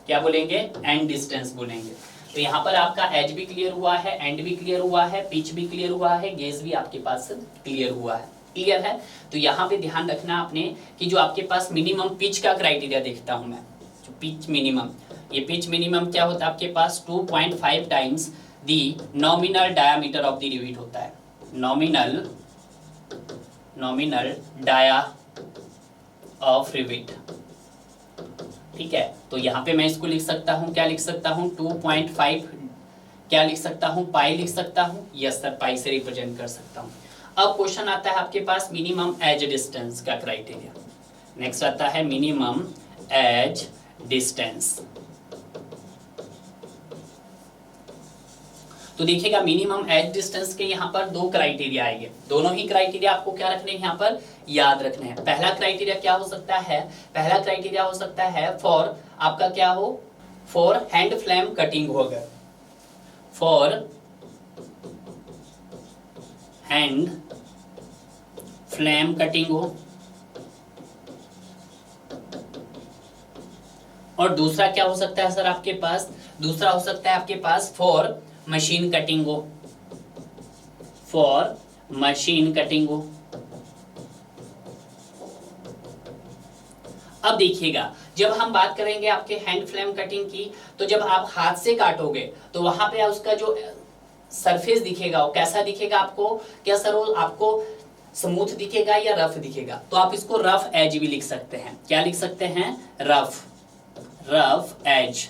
क्या बोलेंगे? एंड डिस्टेंस बोलेंगे। तो यहाँ पर आपका एज भी क्लियर हुआ है, एंड भी क्लियर हुआ है, पिच भी क्लियर हुआ है, गेज भी आपके पास क्लियर हुआ है। क्लियर है? तो यहाँ पे ध्यान रखना आपने कि जो आपके पास मिनिमम पिच का क्राइटेरिया देखता हूं मैं, जो पिच मिनिमम, ये पिच मिनिमम क्या होता है आपके पास? 2.5 times the nominal diameter of the rivet होता है। Nominal dia of rivet. ठीक है, तो यहाँ पे मैं इसको लिख सकता हूँ, क्या लिख सकता हूँ? 2.5 क्या लिख सकता हूँ? पाई लिख सकता हूँ। यस सर, पाई से रिप्रेजेंट कर सकता हूँ। अब क्वेश्चन आता है आपके पास मिनिमम एज डिस्टेंस का क्राइटेरिया। नेक्स्ट आता है मिनिमम एज डिस्टेंस। तो देखिएगा मिनिमम एज डिस्टेंस के यहाँ पर दो क्राइटेरिया आएंगे, दोनों ही क्राइटेरिया आपको क्या रखने हैं यहाँ पर? याद रखने हैं। पहला क्राइटेरिया क्या हो सकता है? पहला क्राइटेरिया हो सकता है फॉर आपका क्या हो? फॉर हैंड फ्लेम कटिंग हो, अगर फॉर हैंड फ्लेम कटिंग हो, और दूसरा क्या हो सकता है सर आपके पास? दूसरा हो सकता है आपके पास फॉर मशीन कटिंग हो, फॉर मशीन कटिंग हो। अब देखिएगा जब हम बात करेंगे आपके हैंड फ्लेम कटिंग की, तो जब आप हाथ से काटोगे तो वहां पे उसका जो सरफेस दिखेगा वो कैसा दिखेगा आपको? क्या सर वो आपको स्मूथ दिखेगा या रफ दिखेगा? तो आप इसको रफ एज भी लिख सकते हैं। क्या लिख सकते हैं? Rough edge.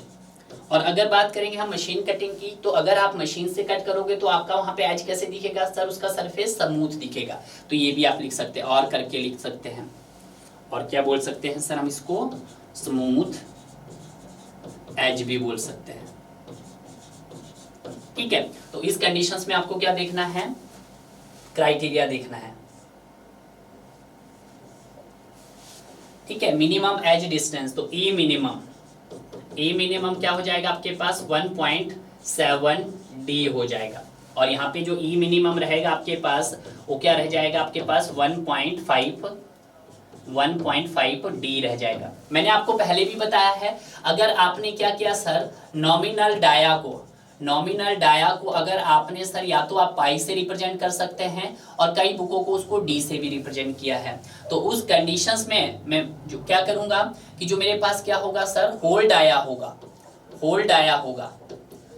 और अगर बात करेंगे हम मशीन कटिंग की, तो अगर आप मशीन से कट करोगे तो आपका वहां पे एज कैसे दिखेगा सर? उसका सरफेस स्मूथ दिखेगा। तो ये भी आप लिख सकते हैं, और करके लिख सकते हैं। और क्या बोल सकते हैं सर हम इसको? स्मूथ एज भी बोल सकते हैं। ठीक है, तो इस कंडीशंस में आपको क्या देखना है? क्राइटेरिया देखना है। ठीक है, मिनिमम एज डिस्टेंस, तो ई मिनिमम क्या हो जाएगा आपके पास? 1.7 डी हो जाएगा। और यहाँ पे जो ई मिनिमम रहेगा आपके पास वो क्या रह जाएगा आपके पास? 1.5 डी रह जाएगा। मैंने आपको पहले भी बताया है, अगर आपने क्या किया सर? नॉमिनल डाया को अगर आपने सर या तो आप पाई से रिप्रेजेंट कर सकते हैं, और कई बुकों को उसको डी से भी रिप्रेजेंट किया है। तो उस कंडीशंस में मैं जो क्या करूंगा कि जो मेरे पास क्या होगा सर? होल डाया होगा।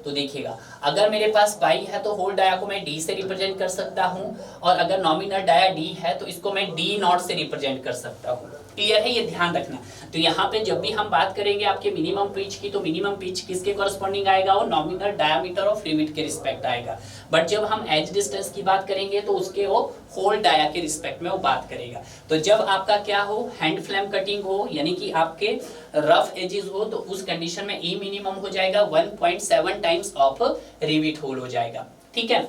तो देखिएगा अगर मेरे पास पाई है तो होल डाया को मैं डी से रिप्रेजेंट कर सकता हूं, और अगर नॉमिनल डाया डी है तो इसको मैं डी नॉट से रिप्रेजेंट कर सकता हूं। क्लियर है, ये ध्यान रखना। तो यहाँ पे जब भी हम बात करेंगे आपके मिनिमम पिच की, तो मिनिमम पिच किसके कॉरस्पॉन्डिंग आएगा, वो नॉमिनल डायामीटर ऑफ रिवेट के रिस्पेक्ट आएगा। बट जब हम एज डिस्टेंस की बात करेंगे तो उसके वो होल डाया के रिस्पेक्ट में वो बात करेगा। तो जब आपका क्या हो, हैंड फ्लेम कटिंग हो, यानी कि आपके रफ एजेस हो, तो उस कंडीशन में ई मिनिमम हो जाएगा 1.7 टाइम्स ऑफ रिवेट होल हो जाएगा। ठीक है।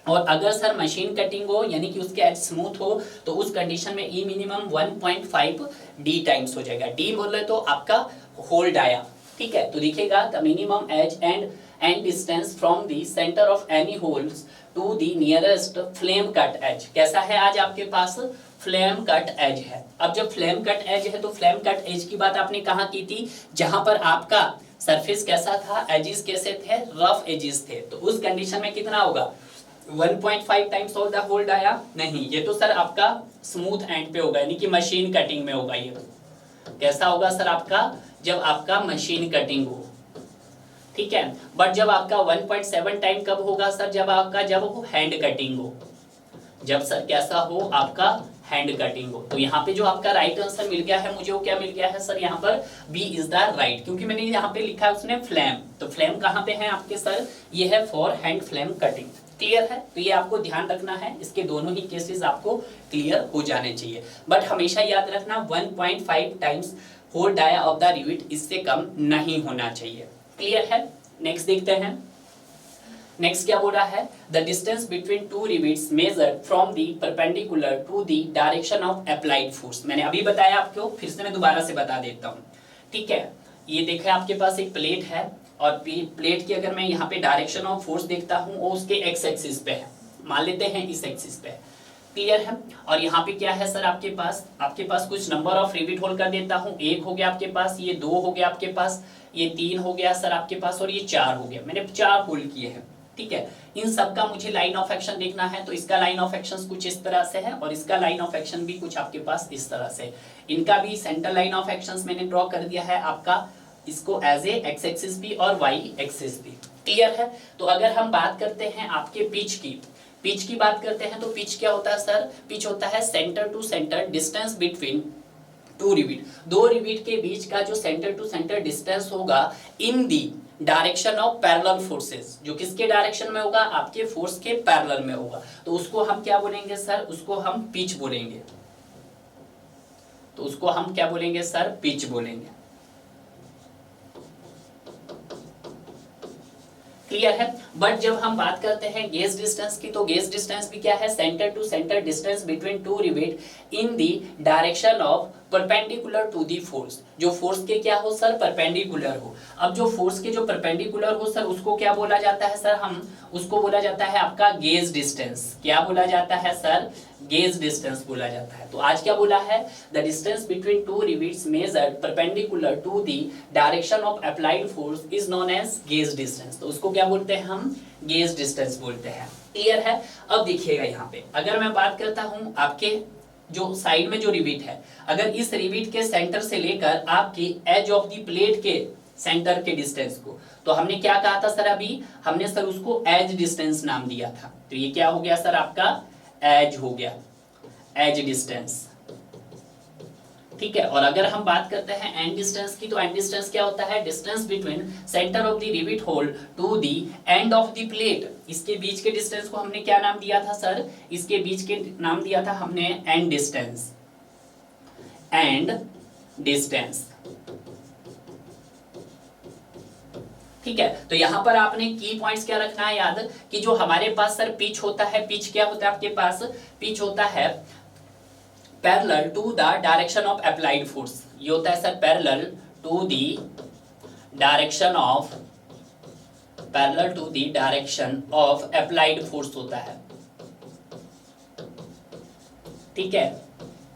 और अगर सर मशीन कटिंग हो, यानी कि उसके एज स्मूथ हो, तो उस कंडीशन में ई मिनिमम 1.5 डी टाइम्स हो जाएगा। डी बोले तो आपका होल डाया। ठीक है। तो दिखेगा the minimum edge and distance from the centre of any holes to the nearest flame cut edge. कैसा है आज आपके पास, फ्लेम कट एज है। अब जब फ्लेम कट एज है तो फ्लेम कट एज की बात आपने कहाँ की थी, जहां पर आपका सरफेस कैसा था, एजेस कैसे थे, रफ एजेस थे। तो उस कंडीशन में कितना होगा, 1.5 times of the hole dia. नहीं, ये तो सर आपका स्मूथ एंड पे होगा, यानी कि मशीन कटिंग में होगा। ये तो कैसा होगा सर आपका, जब आपका मशीन कटिंग हो। ठीक है। बट जब आपका 1.7 टाइम कब होगा सर, जब आपका जब वो हैंड कटिंग हो। जब सर कैसा हो, आपका हैंड कटिंग हो। तो यहाँ पे जो आपका राइट आंसर मिल गया है मुझे, वो क्या मिल गया है सर, यहाँ पर बी इज द राइट, क्योंकि मैंने यहाँ पे लिखा है उसने फ्लेम। तो फ्लेम कहाँ पे है आपके सर, ये है for hand flame cutting. Clear है। तो ये आपको ध्यान रखना है, इसके दोनों ही केसेस आपको क्लियर हो जाने चाहिए। बट हमेशा याद रखना 1.5 times hole dia of the rivet, इससे कम नहीं होना चाहिए। क्लियर है। नेक्स्ट देखते हैं। नेक्स्ट क्या बोल रहा है, the distance between two rivets measured from the perpendicular to the direction of applied force. मैंने अभी बताया आपको, फिर से मैं दोबारा से बता देता हूँ। ठीक है। ये देखा आपके पास एक प्लेट है, और प्लेट की अगर मैं यहाँ पे डायरेक्शन ऑफ फोर्स देखता हूँ, वो उसके एक्स एक्सिस पे है, मान लेते हैं इस एक्सिस पे। क्लियर है। और यहाँ पे क्या है सर, आपके पास कुछ नंबर ऑफ रिवेट होल कर देता हूँ। एक हो गया आपके पास, ये 2 हो गया आपके पास, ये 3 हो गया सर आपके पास, और ये 4 हो गया। मैंने 4 होल किए हैं। ठीक है। इन सब का मुझे लाइन ऑफ एक्शन देखना है। तो इसका लाइन ऑफ एक्शन कुछ इस तरह से है, और इसका लाइन ऑफ एक्शन भी कुछ आपके पास इस तरह से। इनका भी सेंटर लाइन ऑफ एक्शन मैंने ड्रॉ कर दिया है आपका, इसको एज ए एक्स एक्सिस भी और वाई एक्सिस भी। क्लियर है। तो अगर हम बात करते हैं आपके पिच की बात करते हैं, तो पिच क्या होता है सर, पिच होता है centre to centre distance between two rivet. दो रिवेट के बीच का जो सेंटर टू सेंटर डिस्टेंस होगा in the direction of parallel forces. जो किसके डायरेक्शन में होगा, आपके फोर्स के पैरेलल में होगा। तो उसको हम क्या बोलेंगे सर, उसको हम पिच बोलेंगे। तो उसको हम क्या बोलेंगे सर, पिच बोलेंगे। क्लियर है। बट जब हम बात करते हैं गेज डिस्टेंस की, तो गेज डिस्टेंस भी क्या है, centre to centre distance between two rivet in the direction of perpendicular to the force. जो फोर्स के क्या हो सर, परपेंडिकुलर हो। अब जो फोर्स के जो परपेंडिकुलर हो सर, उसको क्या बोला जाता है सर, हम उसको बोला जाता है आपका गेज डिस्टेंस। क्या बोला जाता है सर, गेज डिस्टेंस बोला जाता है। तो आज क्या बोला है, the distance between two rivets measured perpendicular to the direction of applied force is known as gauge distance. तो उसको क्या बोलते हैं हम, गेज डिस्टेंस बोलते हैं। क्लियर है। अब देखिएगा यहाँ पे, अगर मैं बात करता हूँ आपके जो साइड में जो रिवेट है, अगर इस रिवेट के सेंटर से लेकर आपकी एज ऑफ द प्लेट के सेंटर के डिस्टेंस को, तो हमने क्या कहा था सर, अभी हमने सर उसको एज डिस्टेंस नाम दिया था। तो ये क्या हो गया सर, आपका एज हो गया, एज डिस्टेंस। ठीक है। और अगर हम बात करते हैं एंड डिस्टेंस की, तो एंड डिस्टेंस क्या होता है, distance between centre of the rivet hole to the end of the plate. इसके बीच के डिस्टेंस को हमने क्या नाम दिया था सर, इसके बीच के नाम दिया था हमने एंड डिस्टेंस। And distance. ठीक है। तो यहां पर आपने की पॉइंट्स क्या रखना है याद, कि जो हमारे पास सर पिच होता है, पिच क्या होता है आपके पास, पिच होता है parallel to the direction of applied force. ये होता है sir parallel to the direction of applied force होता है। ठीक है।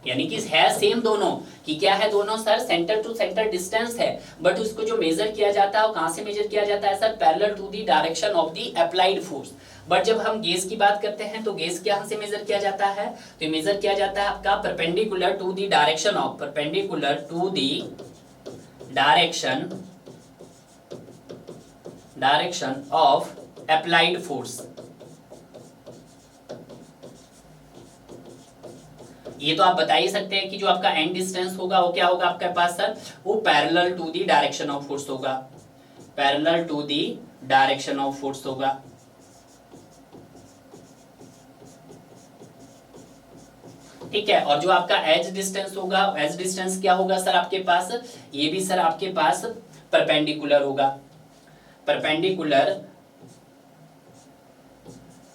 यानी कि है सेम दोनों, कि क्या है दोनों sir, centre to centre distance है, बट उसको जो मेजर किया जाता है वो कहां से मेजर किया जाता है sir, parallel to the direction of the applied force. But जब हम गेज की बात करते हैं, तो गेज क्या से मेजर किया जाता है, तो मेजर किया जाता है आपका perpendicular to the direction of applied force. ये तो आप बता ही सकते हैं कि जो आपका एंड डिस्टेंस होगा वो क्या होगा आपके पास सर, वो parallel to the direction of force होगा, parallel to the direction of force होगा। ठीक है, और जो आपका एज डिस्टेंस होगा, एज डिस्टेंस क्या होगा सर आपके पास, ये भी सर आपके पास परपेंडिकुलर होगा, perpendicular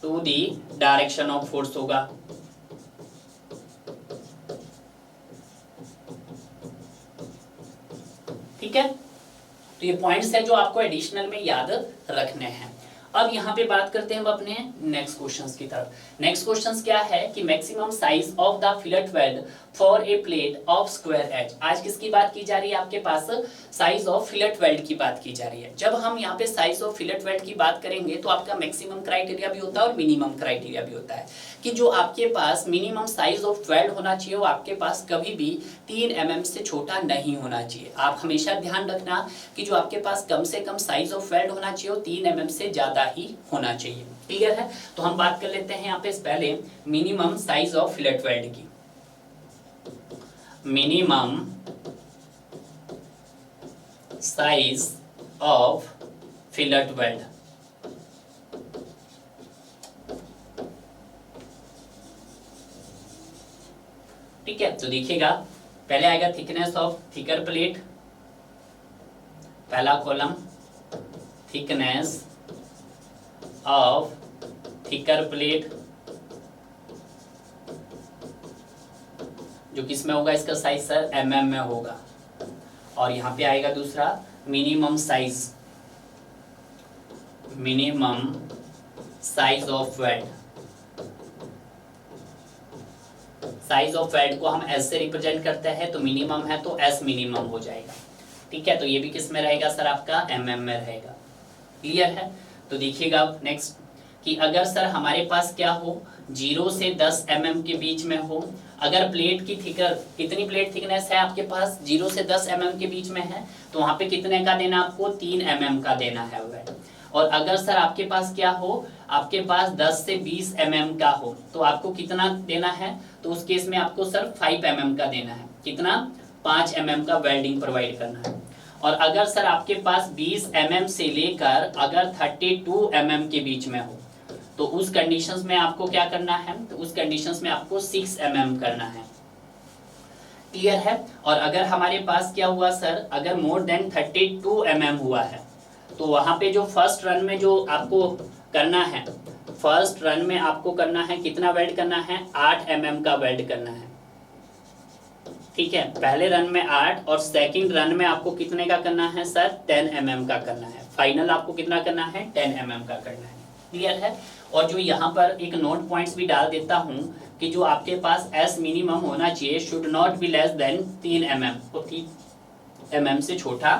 to the direction of force होगा। ठीक है, तो ये पॉइंट्स है जो आपको एडिशनल में याद रखने हैं। अब यहाँ पे बात करते हैं हम अपने नेक्स्ट क्वेश्चंस की तरफ। नेक्स्ट क्वेश्चंस क्या है कि maximum size of the fillet weld for a plate of square edge. आज किसकी बात की जा रही है आपके पास, साइज ऑफ फिलेट वेल्ड की बात की जा रही है। जब हम यहाँ पे साइज ऑफ फिलेट वेल्ड की बात करेंगे तो आपका मैक्सिमम क्राइटेरिया भी होता है और मिनिमम क्राइटेरिया भी होता है कि जो आपके पास मिनिमम साइज ऑफ वेल्ड होना चाहिए वो आपके पास कभी भी 3 mm से छोटा नहीं होना चाहिए। आप हमेशा ध्यान रखना कि जो आपके पास कम से कम साइज ऑफ वेल्ड होना चाहिए वो 3 mm से ज्यादा ही होना चाहिए। क्लियर है, तो हम बात कर लेते हैं यहाँ पे पहले minimum size of fillet weld की। Minimum size of fillet weld, ठीक है, तो देखिएगा पहले आएगा थिकनेस ऑफ थिकर प्लेट, पहला column thickness of thicker plate, जो किस में होगा, इसका साइज सर mm में होगा। और यहाँ पे आएगा दूसरा minimum size, minimum size of weld. Size of weld को हम एस से रिप्रेजेंट करते हैं, तो मिनिमम है तो एस मिनिमम हो जाएगा। ठीक है, तो ये भी किस में रहेगा सर आपका mm में रहेगा। क्लियर है, तो देखिएगा नेक्स्ट कि अगर सर हमारे पास क्या हो 0 से 10 mm के बीच में हो, अगर प्लेट की थिकर, कितनी प्लेट थिकनेस है आपके पास 0 से 10 mm के बीच में है, तो वहां पे कितने का देना आपको 3 mm का देना है वेल्ड। और अगर सर आपके पास क्या हो, आपके पास 10 से 20 mm का हो, तो आपको कितना देना है, तो उस केस में आपको सर 5 mm का देना है। कितना, 5 mm का वेल्डिंग प्रोवाइड करना है। और अगर सर आपके पास 20 mm से लेकर अगर 32 mm के बीच में हो, तो उस कंडीशंस में आपको क्या करना है, तो उस कंडीशंस में आपको 6 mm करना है। क्लियर है, और अगर हमारे पास क्या हुआ सर, अगर मोर देन 32 mm हुआ है, तो वहां पे जो फर्स्ट रन में जो आपको करना है, फर्स्ट रन में आपको करना है कितना वेल्ड करना है, 8 mm का वेल्ड करना है। ठीक है, पहले रन में 8 और सेकंड रन में आपको कितने का करना है सर, 10 mm का करना है। फाइनल आपको कितना करना है, 10 mm का करना है। क्लियर है, और जो यहाँ पर एक नोट पॉइंट्स भी डाल देता हूँ कि जो आपके पास एस मिनिमम होना चाहिए, should not be less then 3 mm, तो 3 mm से छोटा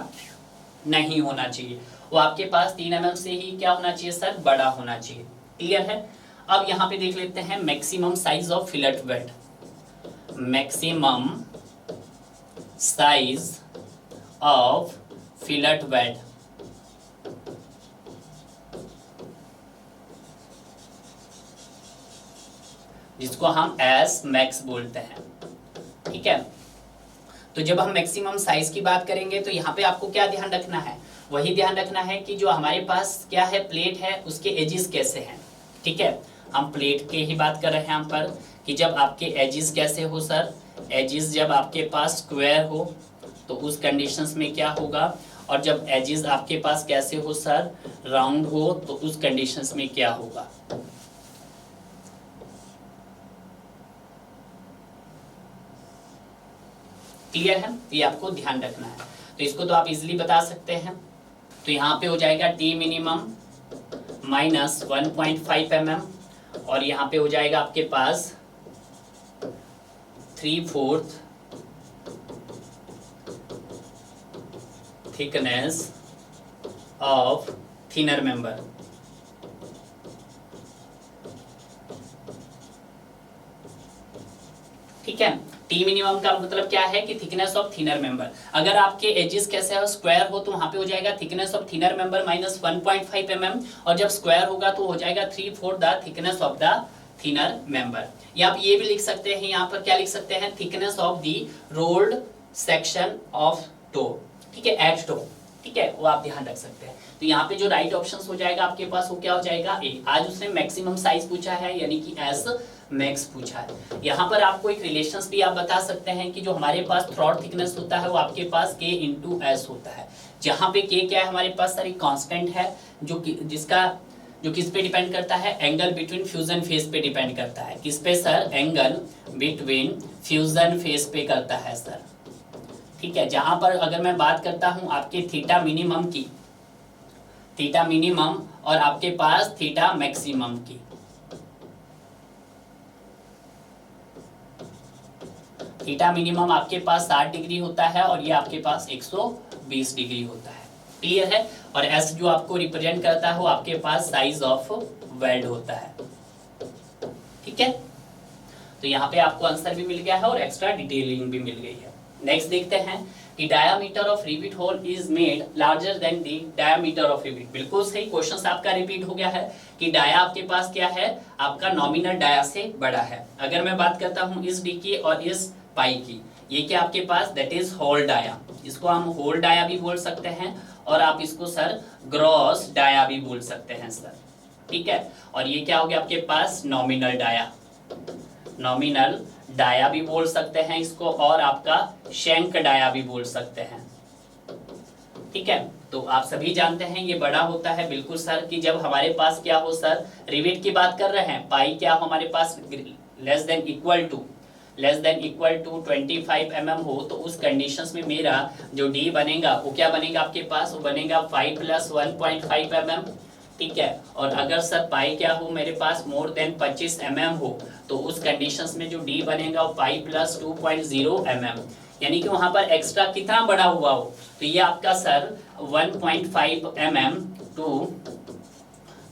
नहीं होना चाहिए, वो आपके पास 3 mm से ही क्या होना चाहिए सर, बड़ा होना चाहिए। क्लियर है, अब यहाँ पे देख लेते हैं maximum size of fillet weld. Maximum size of fillet weld, जिसको हम एस मैक्स बोलते हैं। ठीक है, तो जब हम मैक्सिमम साइज की बात करेंगे तो यहाँ पे आपको क्या ध्यान रखना है, वही ध्यान रखना है कि जो हमारे पास क्या है, प्लेट है, उसके एजेस कैसे हैं। ठीक है, हम प्लेट के ही बात कर रहे हैं यहाँ पर कि जब आपके एजेस कैसे हो सर, एजेस जब आपके पास स्क्वायर हो तो उस कंडीशंस में क्या होगा, और जब एजेस आपके पास कैसे हो सर, राउंड हो, तो उस कंडीशंस में क्या होगा। क्लियर है, ये आपको ध्यान रखना है। तो इसको तो आप इजीली बता सकते हैं, तो यहाँ पे हो जाएगा टी मिनिमम माइनस 1.5 mm, और यहाँ पे हो जाएगा आपके पास 3/4 थिकनेस ऑफ थिनर मेंबर। ठीक है, टी मिनिमम का मतलब क्या है कि थिकनेस ऑफ थिनर मेंबर। अगर आपके एजेस कैसे हो, स्क्वायर हो, तो वहां पे हो जाएगा thickness of thinner member minus 1.5 mm, और जब स्क्वायर होगा तो हो जाएगा 3/4 the thickness of the thinner member. या आप ये भी लिख सकते हैं, यहाँ पर क्या लिख सकते हैं, thickness of the rolled section of डो, ठीक है, एट डो, ठीक है, वो आप ध्यान रख सकते हैं। तो यहाँ पे जो राइट ऑप्शन हो जाएगा आपके पास वो क्या हो जाएगा, ए। आज उसने मैक्सिमम साइज पूछा है यानी कि एस मैक्स पूछा है। यहाँ पर आपको एक रिलेशंस भी आप बता सकते हैं कि जो हमारे पास थ्रॉट थिकनेस होता है वो आपके पास के इंटू एस होता है, जहाँ पे के क्या है हमारे पास सर एक कांस्टेंट है जो किस पे डिपेंड करता है, एंगल बिटवीन फ्यूजन फेस पे डिपेंड करता है। किस पे sir, angle between fusion face पे करता है सर, ठीक है। जहां पर अगर मैं बात करता हूं आपके थीटा मिनिमम की, थीटा मिनिमम और आपके पास थीटा मैक्सिमम की, थीटा मिनिमम आपके पास 60 डिग्री होता है और ये आपके पास 120 डिग्री होता है, क्लियर है। और एस जो आपको रिप्रेजेंट करता है वो आपके पास साइज ऑफ वेल्ड होता है, ठीक है। तो यहाँ पे आपको आंसर भी मिल गया है और एक्स्ट्रा डिटेलिंग भी मिल गई है। नेक्स्ट देखते हैं कि diameter of rivet hole is made larger than the diameter of rivet. बिल्कुल सही, क्वेश्चन आपका रिपीट हो गया है कि डाया आपके पास क्या है, आपका नॉमिनल डाया से बड़ा है। अगर मैं बात करता हूँ इस डी की और इस पाई की, ये क्या आपके पास, दैट इज होल डाया, इसको हम होल डाया भी बोल सकते हैं और आप इसको सर ग्रॉस डाया भी बोल सकते हैं सर, ठीक है। और ये क्या हो गया आपके पास, नॉमिनल डाया, नॉमिनल डाया भी बोल सकते हैं इसको, और आपका शैंक डाया भी बोल सकते हैं, ठीक है। तो आप सभी जानते हैं ये बड़ा होता है, बिल्कुल सर, कि जब हमारे पास क्या हो सर, रिवेट की बात कर रहे हैं, पाई क्या हो हमारे पास less than equal to 25 mm हो, तो उस कंडीशंस में मेरा जो डी बनेगा वो क्या बनेगा आपके पास, वो बनेगा 5 + 1.5 mm, ठीक है। और अगर सर पाई क्या हो मेरे पास मोर देन 25 mm हो, तो उस कंडीशंस में जो डी बनेगा वो 5 + 2.0 mm, यानी कि वहां पर एक्स्ट्रा कितना बड़ा हुआ हो, तो ये आपका सर 1.5 mm टू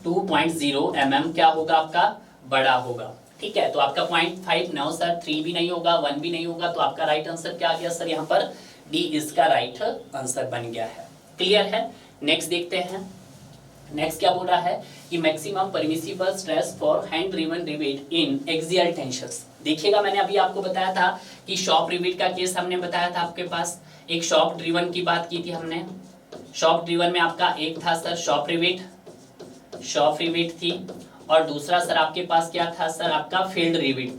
2.0 mm क्या होगा आपका, बड़ा होगा, ठीक है। तो आपका 0.5 नो सर, 3 भी नहीं होगा, 1 भी नहीं होगा, तो आपका राइट आंसर क्या आ गया सर, यहाँ पर डी इसका राइट आंसर बन गया है, क्लियर है। नेक्स्ट देखते हैं, नेक्स्ट क्या बोल रहा है कि maximum permissible stress for hand driven rivet in axial tensions. देखिएगा मैंने अभी आपको बताया था कि शॉप रिवेट का केस हमने बताया था, आपके पास एक शॉप ड्रिवन की बात की थी हमने। शॉप ड्रिवन में आपका एक था सर शॉप रिवेट थी, और दूसरा सर आपके पास क्या था सर, आपका फील्ड रिवेट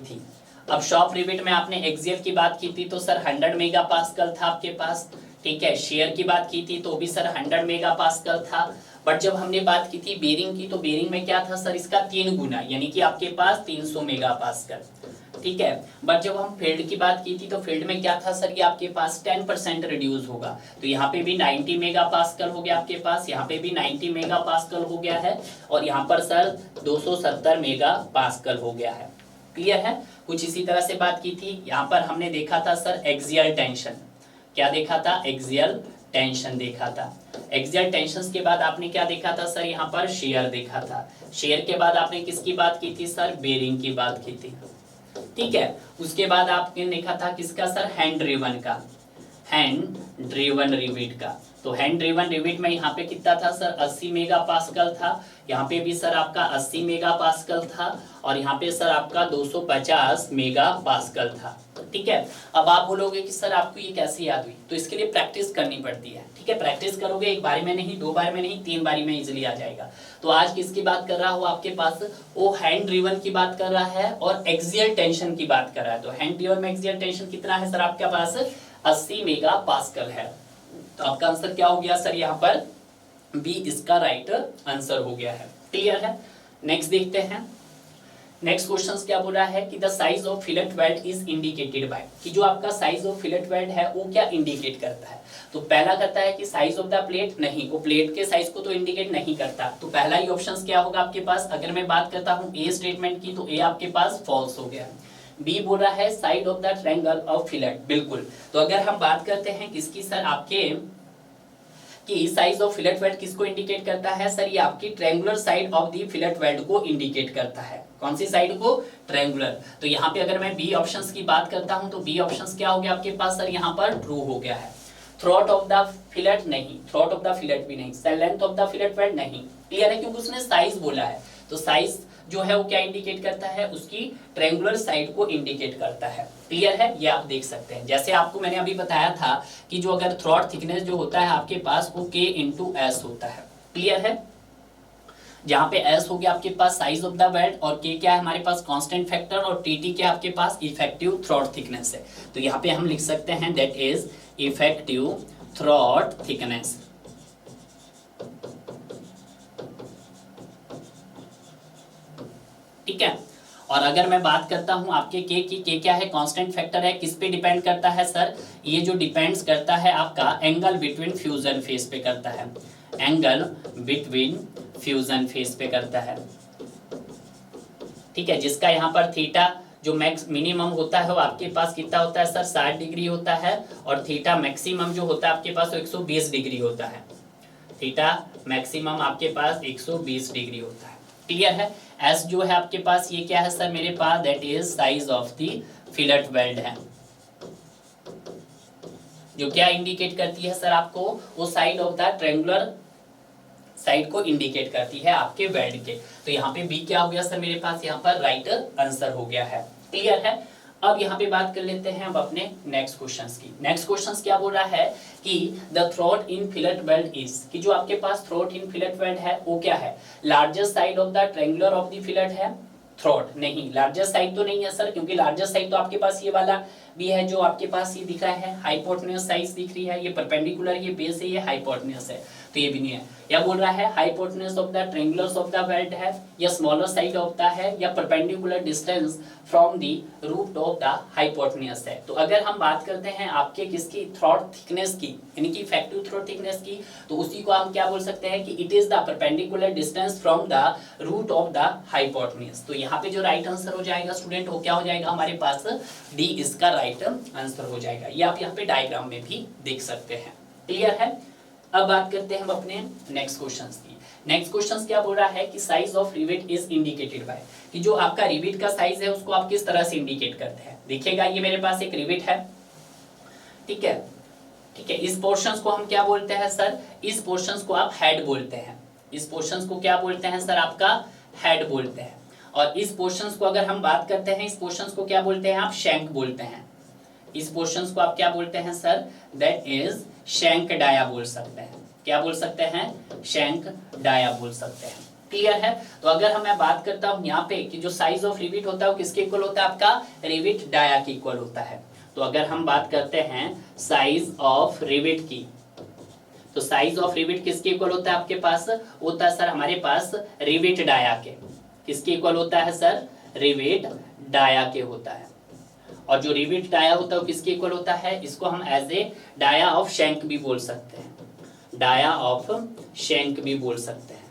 थी। अब शॉप रिवेट में आपने एक्सियल की बात की थी तो सर 100 मेगापास्कल था आपके पास, ठीक है। शेयर की बात की थी तो भी सर 100 मेगापास्कल था। बट जब हमने बात की थी बेरिंग की, तो बेरिंग में क्या था सर, इसका 3 गुना, यानी कि आपके पास 300 मेगापास्कल, ठीक है। बट जब हम फील्ड की बात की थी तो फील्ड में क्या था सर, ये आपके पास 10% रिड्यूस होगा, तो यहाँ पे भी 90 मेगापास्कल हो गया आपके पास, यहाँ पे भी 90 मेगापास्कल हो गया है, और यहाँ पर सर 270 मेगापास्कल हो गया है, क्लियर है। कुछ इसी तरह से बात की थी। यहाँ पर हमने देखा था सर एक्सियल टेंशन, क्या देखा था, एक्सियल टेंशन देखा था। एक्सियल टेंशन के बाद आपने क्या देखा था सर, यहाँ पर शेयर देखा था। शेयर के बाद आपने किसकी बात की थी सर, बेरिंग की बात की थी, ठीक है। उसके बाद आपने देखा था किसका सर, हैंड ड्रिवन रिवेट का। तो हैंड ड्रिवन रिवेट में यहाँ पे कितना था सर, 80 मेगापास्कल था, यहाँ पे भी सर आपका 80 मेगापास्कल था, और यहाँ पे सर आपका 250 मेगापास्कल था, ठीक है। अब आप बोलोगे कि सर आपको ये कैसे याद हुई, तो इसके लिए प्रैक्टिस करनी पड़ती है, ठीक है। प्रैक्टिस करोगे, एक बारी में नहीं, 2 बार में नहीं, 3 बारी में इजीली आ जाएगा। तो आज किसकी बात कर रहा हूँ आपके पास, वो हैंड ड्रिवन की बात कर रहा है और एक्सियल टेंशन की बात कर रहा है। तो हैंड ड्रिवन में एक्सियल टेंशन कितना है सर आपके पास, 80 मेगापास्कल है। तो आपका आंसर क्या हो गया सर, यहाँ पर बी इसका राइट आंसर हो गया है, क्लियर है। नेक्स्ट देखते हैं, नेक्स्ट क्वेश्चन क्या बोल रहा है कि the size of fillet weld is indicated by, कि जो आपका साइज ऑफ फिलेट वेल्ड है वो क्या इंडिकेट करता है। तो पहला करता है कि साइज ऑफ द प्लेट, नहीं, वो प्लेट के साइज को तो इंडिकेट नहीं करता। तो पहला ही ऑप्शन क्या होगा आपके पास, अगर मैं बात करता हूँ ए स्टेटमेंट की, तो ए आपके पास फॉल्स हो गया। बी बोल रहा है side of the triangle of fillet, बिल्कुल। तो अगर हम बात करते हैं किसकी सर, आपके कि साइज ऑफ फिलेट वेल्ड किसको इंडिकेट करता है सर, ये आपकी triangular side of the fillet weld को इंडिकेट करता है। कौन सी साइड को, ट्रायंगुलर। तो यहाँ पे अगर मैं बी ऑप्शंस की बात करता हूँ तो बी ऑप्शंस क्या हो गया आपके पास सर, यहाँ पर ट्रू हो गया है। थ्रोट ऑफ द फिलेट नहीं, थ्रोट ऑफ द फिलेट भी नहीं, length of the fillet weld नहीं, क्लियर है, क्योंकि उसने साइज बोला है। तो साइज जो है वो क्या इंडिकेट करता है, उसकी ट्रायंगुलर साइड को इंडिकेट करता है। क्लियर है, ये आप देख सकते हैं। जैसे आपको मैंने अभी बताया था कि जो अगर थ्रॉट थिकनेस जो होता है आपके पास वो K इंटू एस होता है। क्लियर है, जहां पे एस हो गया आपके पास साइज ऑफ द वेल्ड और के क्या है हमारे पास कांस्टेंट फैक्टर और टीटी क्या आपके पास इफेक्टिव थ्रॉट थिकनेस है। तो यहाँ पे हम लिख सकते हैं that is effective throat thickness. ठीक है, और अगर मैं बात करता हूं आपके के की, के क्या है, कांस्टेंट फैक्टर है, किस पे डिपेंड करता है सर, ये जो डिपेंड्स करता है आपका एंगल बिटवीन फ्यूजन फेस पे करता है, एंगल बिटवीन फ्यूजन फेस पे करता है। ठीक है, जिसका यहाँ पर थीटा जो मैक्स मिनिमम होता है वो आपके पास कितना होता है सर, 60 डिग्री होता है, और थीटा मैक्सिमम जो होता है आपके पास वो 120 डिग्री होता है। थीटा मैक्सिमम आपके पास 120 डिग्री होता है। क्लियर है, एस जो है आपके पास ये क्या है सर मेरे पास, that is size of the fillet weld है, जो क्या इंडिकेट करती है सर आपको, वो side of the triangular side को इंडिकेट करती है आपके वेल्ड के। तो यहाँ पे बी क्या हो गया सर मेरे पास, यहाँ पर राइट आंसर हो गया है। क्लियर है, अब यहाँ पे बात कर लेते हैं अब अपने नेक्स्ट क्वेश्चंस की। नेक्स्ट क्वेश्चंस क्या बोल रहा है कि the throat in fillet weld is, कि जो आपके पास थ्रोट इन फिलेट वेल्ड है वो क्या है, largest side of the triangular of the fillet है, थ्रोट नहीं, लार्जेस्ट साइड तो नहीं है सर, क्योंकि लार्जेस्ट साइड तो आपके पास ये वाला भी है जो आपके पास ये दिख रहा है, हाइपोटेन्यूज साइज दिख रही है, ये परपेंडिकुलर ये बेस है, ये हाइपोटेन्यूज है, तो ये भी नहीं है। या बोल रहा है hypotenuse of the triangulars of the weld है, या स्मॉलर साइड ऑफ द है, या perpendicular distance from the root of the hypotenuse है। तो अगर हम बात करते हैं आपके किसकी, थ्रॉट थिकनेस की, यानी कि इफेक्टिव थ्रॉट थिकनेस की, तो उसी को हम क्या बोल सकते हैं कि it is the perpendicular distance from the root of the hypotenuse. तो यहाँ पे जो राइट आंसर हो जाएगा स्टूडेंट वो क्या हो जाएगा हमारे पास, डी इसका राइट आंसर हो जाएगा। ये आप यहाँ पे डायग्राम में भी देख सकते हैं। क्लियर है, अब बात करते हैं हम अपने नेक्स्ट क्वेश्चंस की। नेक्स्ट क्वेश्चंस क्या बोल रहा है कि size of rivet is indicated by, कि जो आपका रिवेट का साइज है उसको आप किस तरह से इंडिकेट करते हैं। देखिएगा ये मेरे पास एक रिवेट है, ठीक है, ठीक है, इस पोर्शंस को हम क्या बोलते हैं सर, इस पोर्शंस को आप हेड बोलते हैं, इस पोर्शंस को क्या बोलते हैं सर, आपका हेड बोलते हैं। और इस पोर्शंस को अगर हम बात करते हैं, इस पोर्शंस को क्या बोलते हैं आप, शैंक बोलते हैं। इस पोर्शंस को आप क्या बोलते हैं sir, that is shank dia बोल सकते हैं। क्या बोल सकते हैं, शैंक डाया बोल सकते हैं। क्लियर है, तो अगर हम मैं बात करता हूं यहाँ पे कि जो साइज ऑफ रिवेट होता है वो किसके इक्वल होता है, आपका रिवेट डाया के इक्वल होता है। तो अगर हम बात करते हैं साइज ऑफ रिवेट की, तो साइज ऑफ रिवेट किसके इक्वल होता है आपके पास, होता है सर हमारे पास रिवेट डाया के। किसके इक्वल होता है सर, रिवेट डाया के होता है। और जो रिवेट डाया होता है वो किसके इक्वल होता है, इसको हम as a dia of shank भी बोल सकते हैं, डाया ऑफ शैंक भी बोल सकते हैं।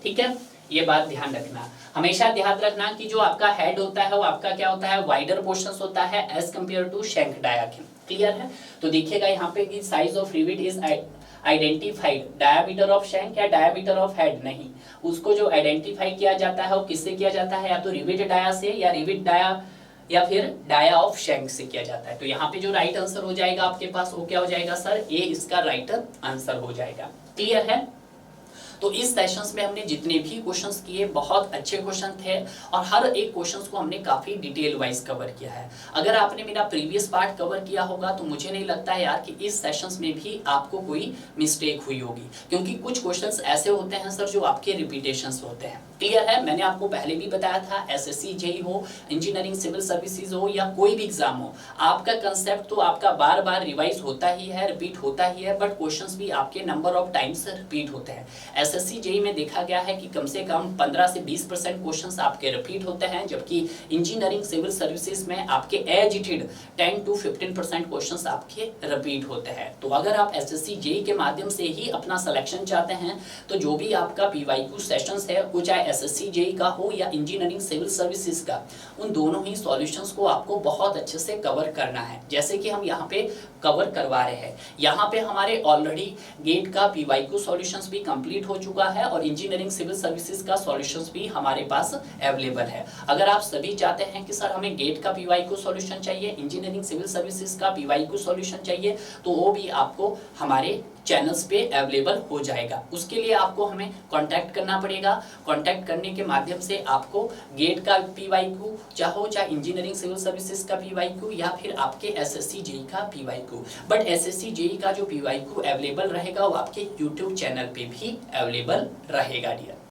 ठीक है, ये बात ध्यान रखना, हमेशा ध्यान रखना कि जो आपका हेड होता है वो आपका क्या होता है, वाइडर पोर्शंस होता है as compare to shank dia के। क्लियर है, तो देखिएगा यहाँ पे कि size of rivet is identified, diameter of shank या डायामीटर ऑफ हेड नहीं, उसको जो आइडेंटिफाई किया जाता है वो किससे किया जाता है, या तो रिवेट डाया से, या रिवेट डाया, या फिर डाया ऑफ शैंक से किया जाता है। तो यहाँ पे जो राइट आंसर हो जाएगा आपके पास वो क्या हो जाएगा सर, ए इसका राइट आंसर हो जाएगा। क्लियर है, तो इस सेशंस में हमने जितने भी क्वेश्चंस किए बहुत अच्छे क्वेश्चन थे, और हर एक क्वेश्चंस को हमने काफी डिटेल वाइज कवर किया है। अगर आपने मेरा प्रीवियस पार्ट कवर किया होगा तो मुझे नहीं लगता है यार कि इस सेशंस में भी आपको कोई मिस्टेक हुई होगी, क्योंकि कुछ क्वेश्चंस ऐसे होते हैं सर जो आपके रिपीटेशंस होते हैं। क्लियर है, मैंने आपको पहले भी बताया था, एसएससी जेई हो, इंजीनियरिंग सिविल सर्विसेज हो, या कोई भी एग्जाम हो, आपका कंसेप्ट तो आपका बार बार रिवाइज होता ही है, रिपीट होता ही है, बट क्वेश्चंस भी आपके नंबर ऑफ टाइम्स रिपीट होते हैं। एसएससी जेई में देखा गया है कि कम से कम 15 से 20% क्वेश्चंस आपके रिपीट होते हैं, जबकि इंजीनियरिंग सिविल सर्विसेज में आपके as it is 10 to 15% questions आपके रिपीट होते हैं। तो अगर आप एसएससी जेई के माध्यम से ही अपना सिलेक्शन चाहते हैं तो जो भी आपका पीवाईक्यू सेशंस है, वो चाहे एसएससी जेई का हो या इंजीनियरिंग सिविल सर्विसेज का, उन दोनों ही सॉल्यूशंस को आपको बहुत अच्छे से कवर करना है, जैसे कि हम यहाँ पे कवर करवा रहे हैं। यहाँ पे हमारे ऑलरेडी गेट का पीवाईक्यू सॉल्यूशंस भी कंप्लीट हो चुका है, और इंजीनियरिंग सिविल सर्विसेज का सॉल्यूशंस भी हमारे पास अवेलेबल है। अगर आप सभी चाहते हैं कि सर हमें गेट का पीवाईक्यू सॉल्यूशन चाहिए, इंजीनियरिंग सिविल सर्विसेज का पीवाईक्यू सॉल्यूशन चाहिए, तो वो भी आपको हमारे चैनल्स पे अवेलेबल हो जाएगा। उसके लिए आपको हमें कांटेक्ट करना पड़ेगा। कांटेक्ट करने के माध्यम से आपको गेट का पीवाईक्यू चाहे इंजीनियरिंग सिविल सर्विसेज का पीवाईक्यू या फिर आपके एसएससी जेई का पीवाईक्यू, बट एसएससी जेई का जो पीवाईक्यू अवेलेबल रहेगा वो आपके यूट्यूब चैनल पे भी अवेलेबल रहेगा डियर।